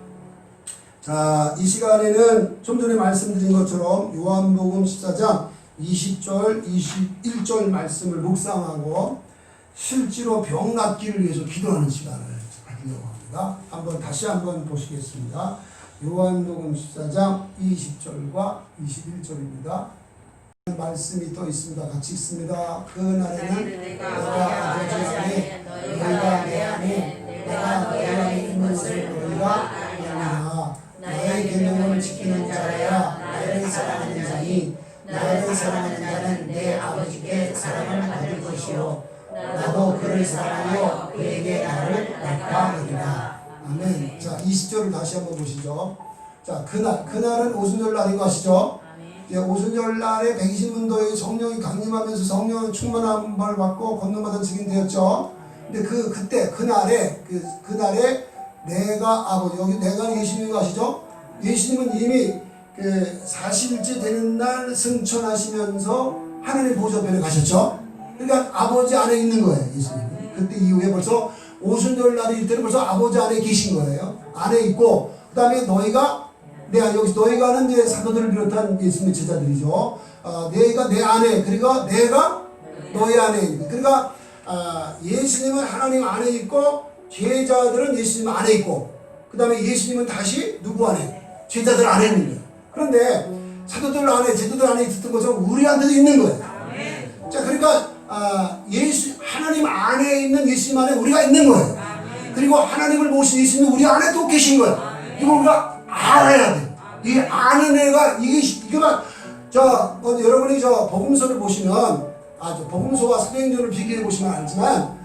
자, 이 시간에는 좀 전에 말씀드린 것처럼 요한복음 14장 20절, 21절 말씀을 묵상하고 실제로 병 낫기를 위해서 기도하는 시간을 가지려고 합니다. 다시 한번 보시겠습니다. 요한복음 14장 20절과 21절입니다. 말씀이 또 있습니다. 같이 읽습니다. 그날에는 내가 아버지 안에 너희가 내 안에 내가 너희 안에 있는 것을 너희가 알리라. 나의 계명을 지키는 자라야 나를 사랑하는 자니 나를 사랑하는 자는 내 아버지께 사랑을 받을 것이요 나도 그를 사랑하여 그에게 나를 나타내리라. 아멘. 자, 20절을 다시 한번 보시죠. 자, 그날은 오순절 날인 거 아시죠? 오순절 날에 120문도의 성령이 강림하면서 성령의 충만함을 받고 권능받은 증인되었죠. 근데 그날에 내가 아버지, 여기 내가 예수님인 거 아시죠? 예수님은 이미 40일째 되는 날 승천하시면서 하나님 보좌편에 가셨죠. 그러니까 아버지 안에 있는 거예요, 예수님이. 그때 이후에 벌써 오순절 날일 때는 벌써 아버지 안에 계신 거예요. 안에 있고, 그 다음에 여기서 너희가는 이제 사도들을 비롯한 예수님의 제자들이죠. 너희가 내 안에, 그러니까 내가 너희 안에 있는. 그러니까 예수님은 하나님 안에 있고 제자들은 예수님 안에 있고, 그 다음에 예수님은 다시 누구 안에? 제자들 안에 있는 거예요. 그런데 사도들 안에, 제자들 안에 있었던 것처럼 우리한테도 있는 거예요. 자, 그러니까 하나님 안에 있는 예수님 안에 우리가 있는 거예요. 그리고 하나님을 모신 예수님이 우리 안에 또 계신 거예요. 이거 우리가 알아야 돼. 이 아는 애가 여러분이 복음서를 보시면 복음서와 사도행전을 비교해 보시면 알지만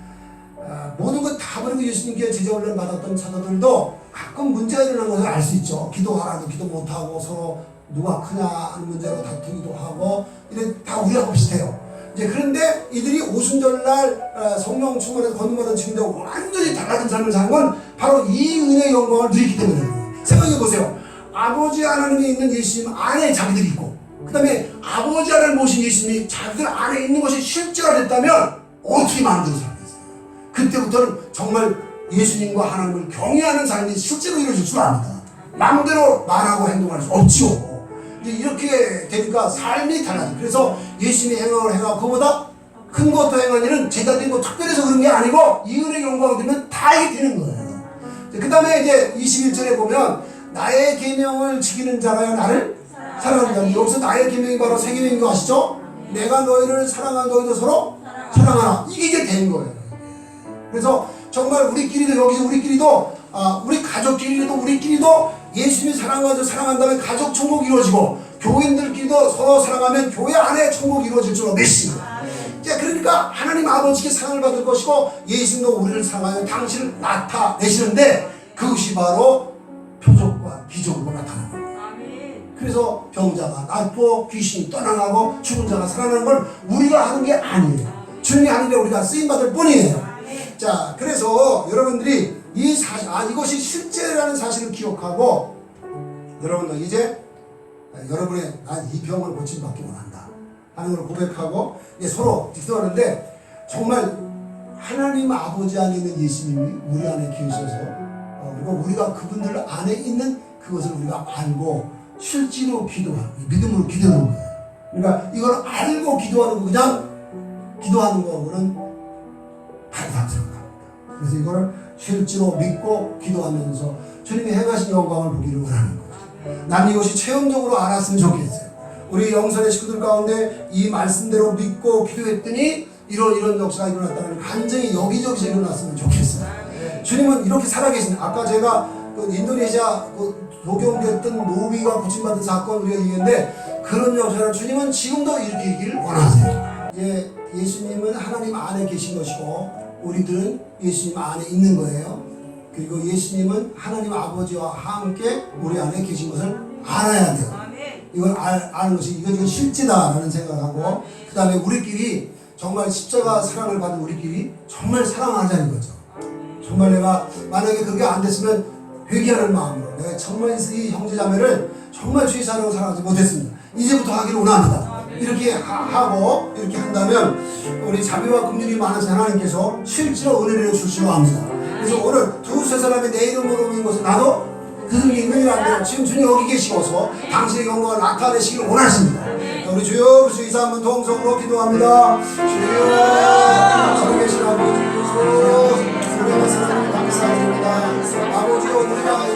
모든 것 다 버리고 예수님께 제자 훈련 받았던 사도들도 가끔 문제가 일어나는 것을 알 수 있죠. 기도하라도 기도 못하고 서로 누가 크냐 하는 문제로 다투기도 하고 이래 다 우리하고 비슷해요. 이제 그런데 이들이 오순절날 성령 충만해서 권능받은 증인되고 완전히 달라진 삶을 사는 건 바로 이 은혜의 영광을 누리기 때문이에요. 생각해 보세요. 아버지 하나님이 있는 예수님 안에 자기들이 있고, 그 다음에 아버지 하나님 모신 예수님이 자기들 안에 있는 것이 실제가 됐다면 어떻게 마음대로 살겠어요? 그때부터는 정말 예수님과 하나님을 경외하는 삶이 실제로 이루어질 줄 압니다. 마음대로 말하고 행동할 수 없지요. 이렇게 되니까 삶이 달라져요. 그래서 예수님이 행함을 행하고 그보다 큰 것도 행한 일은 제자들이 특별해서 그런 게 아니고 이 은혜의 영광이 되면 다 이게 되는 거예요. 그 다음에 이제 21절에 보면 나의 계명을 지키는 자라야 나를 사랑하는 자. 여기서 나의 계명이 바로 새 계명인 거 아시죠? 내가 너희를 사랑한 너희도 서로 사랑하라. 이게 된 거예요. 그래서 정말 우리끼리도 우리 가족끼리도 우리끼리도 예수님이 사랑하고 사랑한다면 가족 천국이 이루어지고 교인들끼리도 서로 사랑하면 교회 안에 천국이 이루어질 줄 믿습니다. 그러니까 하나님 아버지께 사랑을 받을 것이고 예수님도 우리를 사랑하여 당신을 나타내시는데 그것이 바로 표적과 기적으로 나타나는 거예요. 그래서 병자가 낫고 귀신이 떠나가고 죽은 자가 살아나는 걸 우리가 하는 게 아니에요. 주님이 하는 게 우리가 쓰임받을 뿐이에요. 자, 그래서 여러분들이 이 사실, 이것이 실제라는 사실을 기억하고 여러분들 이제 여러분의 난 이 병을 고침받기 원한다 하는 걸 고백하고 이제 서로 기도하는데 정말 하나님 아버지 안에 있는 예수님이 우리 안에 계셔서 그리고 우리가 그분들 안에 있는 그것을 우리가 알고 실제로 기도하는 믿음으로 기도하는 거예요. 그러니까 이걸 알고 기도하는 거 그냥 기도하는 거는 다르다고 생각합니다. 그래서 이걸 실제로 믿고 기도하면서 주님이 행하신 영광을 보기를 원하는 거죠. 난 이것이 체험적으로 알았으면 좋겠어요. 우리 영선의 식구들 가운데 이 말씀대로 믿고 기도했더니 이런 역사가 일어났다는 간증이 여기저기서 일어났으면 좋겠어요. 주님은 이렇게 살아계신, 아까 제가 그 인도네시아 그 도경됐던 노비가 구침받은 사건 우리가 얘기했는데 그런 역사를 주님은 지금도 이렇게 있기를 원하세요. 예수님은 하나님 안에 계신 것이고 우리들은 예수님 안에 있는 거예요. 그리고 예수님은 하나님 아버지와 함께 우리 안에 계신 것을 알아야 돼요. 이걸 아는 것이 이건 실제다라는 생각하고, 그 다음에 우리끼리 정말 십자가 사랑을 받은 우리끼리 정말 사랑하자는 거죠. 정말 내가 만약에 그게 안 됐으면 회개하는 마음으로 내가 정말 이 형제자매를 정말 주의 사랑으로 사랑하지 못했습니다. 이제부터 하기를 원합니다. 이렇게 하고 이렇게 한다면 우리 자비와 긍휼이 많으신 하나님께서 실제로 은혜를 주시려 합니다. 그래서 오늘 두세 사람이 내 이름으로 오는 것을 나도 그들이 있는 안 돼요. 지금 주님 여기 계시고서 당신의 영광을 나타내시기를 원하십니다. 우리 주여 주 이사 한번 동성으로 기도합니다. 주여 저기 계신 아버지 우리가 사랑을 감사드립니다. 아버지 우리가 이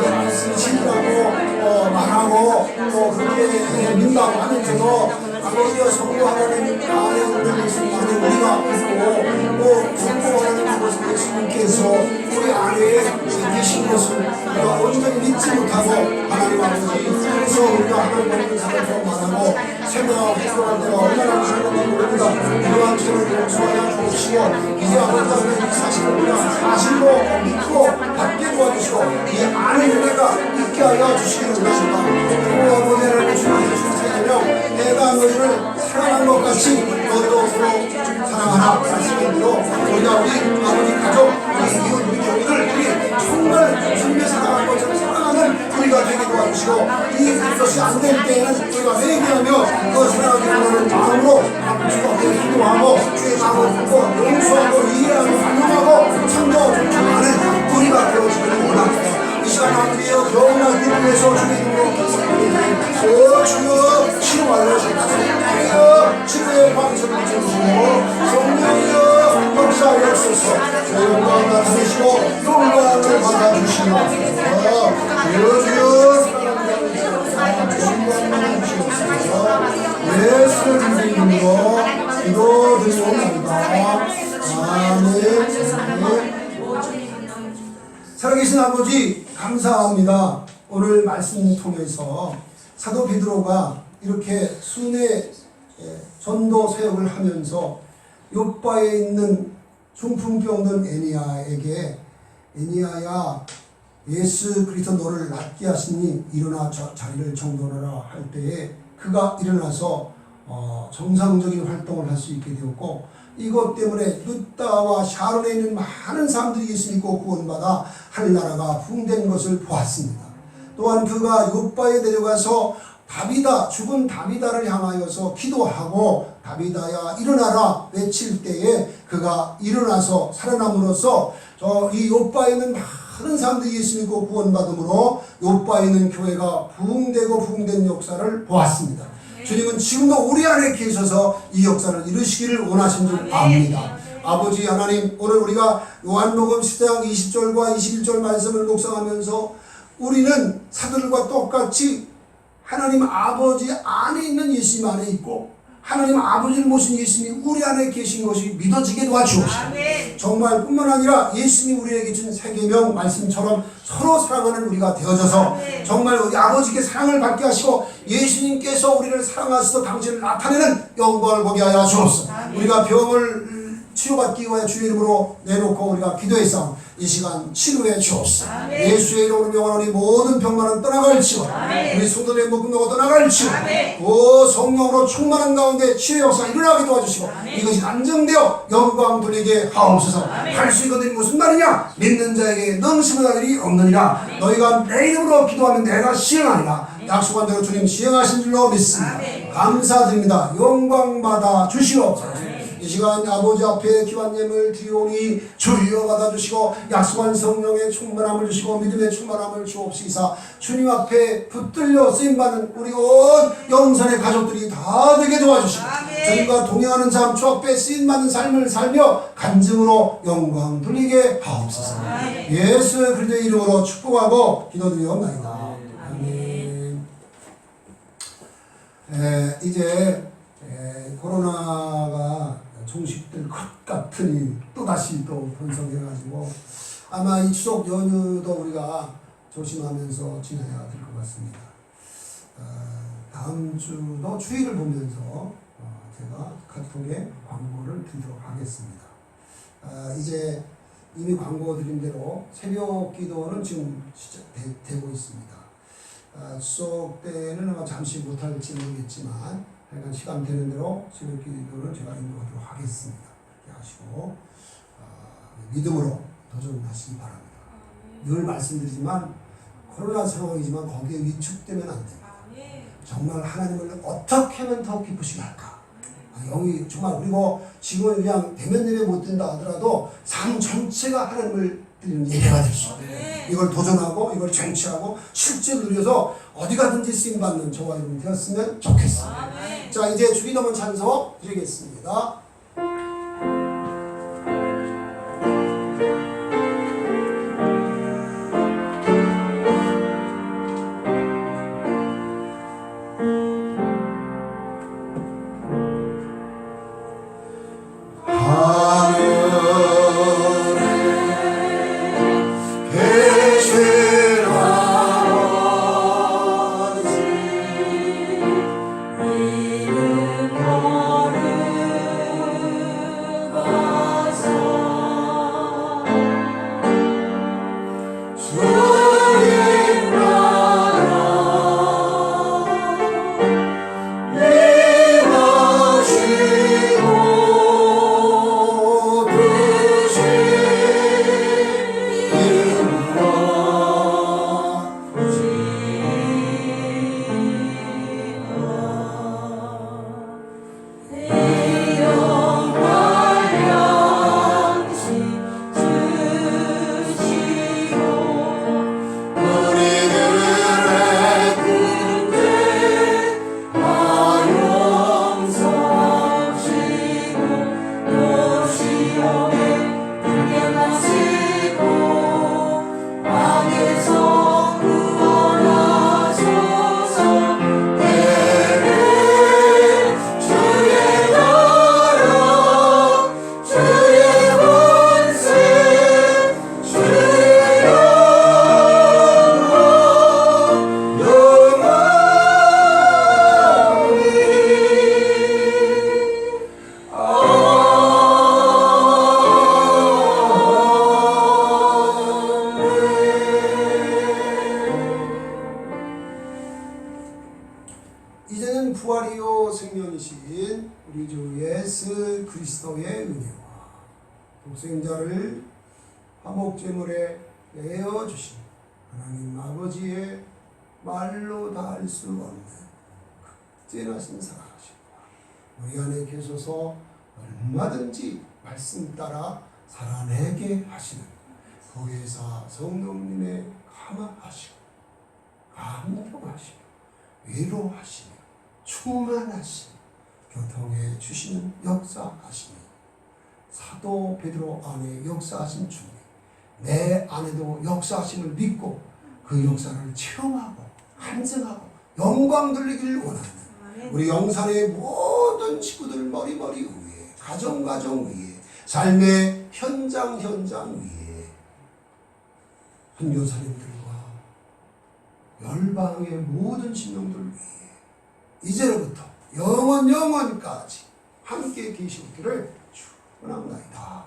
말씀을 신뢰하고 말하고 또 그렇게 민감하면서도 아버지와 성부 하나님 안에 있는 예수님 안에 우리가 있고 또 성부 하나님 것을 예수님께서 우리 안에 계신 것을 우리가 온전히 믿지 못하고 하나님 아버지 그래서 우리가 하나님 없는 사람처럼 말하고 생각하고 행동할 때가 얼마나 무서운지 모릅니다. 이러한 죄를 용서하여 주시고 이제 아버지 이 사실을 우리가 사실로 믿고 받게 도와주시고 이 안에 은혜가 있게 하여 주시기를 원하십니다. 그리고 아버지 하나님 주님께 주시면 내가 너희를 사랑한 것 같이 너희도 서로 사랑하라 말씀한 대로 우리가 우리 아버지 가족 우리 이웃 우리 교회를 정말 주님의 사랑하는 것처럼 사랑하는 우리가 되게 도와주시고 이것이 안 될 때에는 우리가 회개하며 그 사랑하기 원하는 마음으로 주님 앞에 기도하고 주의 마음을 품고 용서하고 이해하고 반영하고 참도 존중하는 우리가 되어지기를 원합니다. 이 시간 하나님이여 너무나 기도해서 주의 이름으로 주여 치료하여 주시옵소서. 치료의 방식을 주시고 성령이여 역사하옵소서. 영광을 나타내시고 영광을 받아주시옵소서. 예수의 이름으로 기도드리옵나이다. 아멘. 살아계신 아버지 감사합니다. 오늘 말씀 통해서 사도 베드로가 이렇게 순회 전도 사역을 하면서 요바에 있는 중풍병든 애니야에게 애니야야 예수 그리스도 너를 낫게 하시니 일어나 자리를 정돈하라 할 때에 그가 일어나서 정상적인 활동을 할 수 있게 되었고 이것 때문에 루다와 샤론에 있는 많은 사람들이 예수 믿고 구원받아 하늘나라가 부흥된 것을 보았습니다. 또한 그가 요바에 내려가서 다비다 죽은 다비다를 향하여서 기도하고 다비다야 일어나라 외칠 때에 그가 일어나서 살아남으로써 이 요바에 있는 많은 사람들이 예수 믿고 구원받음으로 요바에 있는 교회가 부흥되고 부흥된 역사를 보았습니다. 주님은 지금도 우리 안에 계셔서 이 역사를 이루시기를 원하신 줄 압니다. 아버지 하나님 오늘 우리가 요한복음 10장 20절과 21절 말씀을 묵상하면서 우리는 사도들과 똑같이 하나님 아버지 안에 있는 예수님 안에 있고 하나님 아버지를 모신 예수님이 우리 안에 계신 것이 믿어지게 도와주옵시고 정말 뿐만 아니라 예수님이 우리에게 준 세계명 말씀처럼 서로 사랑하는 우리가 되어져서 정말 우리 아버지께 사랑을 받게 하시고 예수님께서 우리를 사랑하셔서 당신을 나타내는 영광을 보게 하여 주옵소서. 우리가 병을 치료받기 위하여 주의 이름으로 내놓고 우리가 기도했사옵 이 시간 치료해 주옵소서. 예수의 이름으로 명하노니 모든 병만은 떠나갈지어다. 우리 성도들의 묶음도 떠나갈지어다. 오 성령으로 충만한 가운데 치료의 역사가 일어나게 도와주시고 이것이 안정되어 영광 돌리게 하옵소서. 할 수 있거든 무슨 말이냐 믿는 자에게 능심한 일이 없느니라. 너희가 내 이름으로 기도하면 내가 시행하리라. 약속한 대로 주님 시행하신 줄로 믿습니다. 감사드립니다. 영광 받아 주시옵소서. 이 시간 아버지 앞에 기환 예물 드리오니 주여 받아주시고 약속한 성령의 충만함을 주시고 믿음의 충만함을 주옵시사 주님 앞에 붙들려 쓰임받는 우리 온 영산의 가족들이 다 되게 도와주시고 주님과 동행하는 삶 주 앞에 쓰임받는 삶을 살며 간증으로 영광 돌리게 하옵소서. 예수 그리스도의 이름으로 축복하고 기도드리옵나이다. 아멘. 이제 코로나가 종식될 것 같으니 또다시 또 번성해가지고 아마 이 추석 연휴도 우리가 조심하면서 지내야 될 것 같습니다. 다음 주도 주의를 보면서 제가 카톡에 광고를 드리도록 하겠습니다. 이제 이미 광고 드린 대로 새벽 기도는 지금 시작되고 있습니다. 추석 때는 아마 잠시 못할지 모르겠지만 하여간 시간 되는 대로 새벽 기도를 제가 인도하도록 하겠습니다. 그렇게 하시고 믿음으로 도전하시기 바랍니다. 늘 말씀드리지만 코로나 상황이지만 거기에 위축되면 안 됩니다. 정말 하나님을 어떻게 하면 더 기쁘시게 할까? 여기 정말 그리고 지금 그냥 대면 예배 못 드린다 하더라도 삶 전체가 하나님을 드리는 예배가 될 수 있어요. 이걸 도전하고 이걸 쟁취하고 실제 누려서 어디 가든지 쓰임받는 저와 여러분 되었으면 좋겠습니다. 자, 이제 주기도문 찬송 드리겠습니다. 이제는 부활이요 생명이신 우리 주 예수 그리스도의 은혜와 독생자를 화목제물에 내어주신 하나님 아버지의 말로 다 할 수 없는 극진하신 사랑하심과 우리 안에 계셔서 얼마든지 말씀 따라 살아내게 하시는 보혜사 성령님의 감화하시고 감동하시고 위로하시며 충만하시며 교통해 주시는 역사하시니 사도 베드로 안에 역사하신 주님 내 안에도 역사하심을 믿고 그 역사를 체험하고 한증하고 영광 돌리기를 원하는 우리 영산의 모든 친구들 머리머리 위에 가정 위에 삶의 현장 위에 선교사님들과 열방의 모든 신령들 위해 이제로부터 영원까지 함께 계시기를 축원합니다.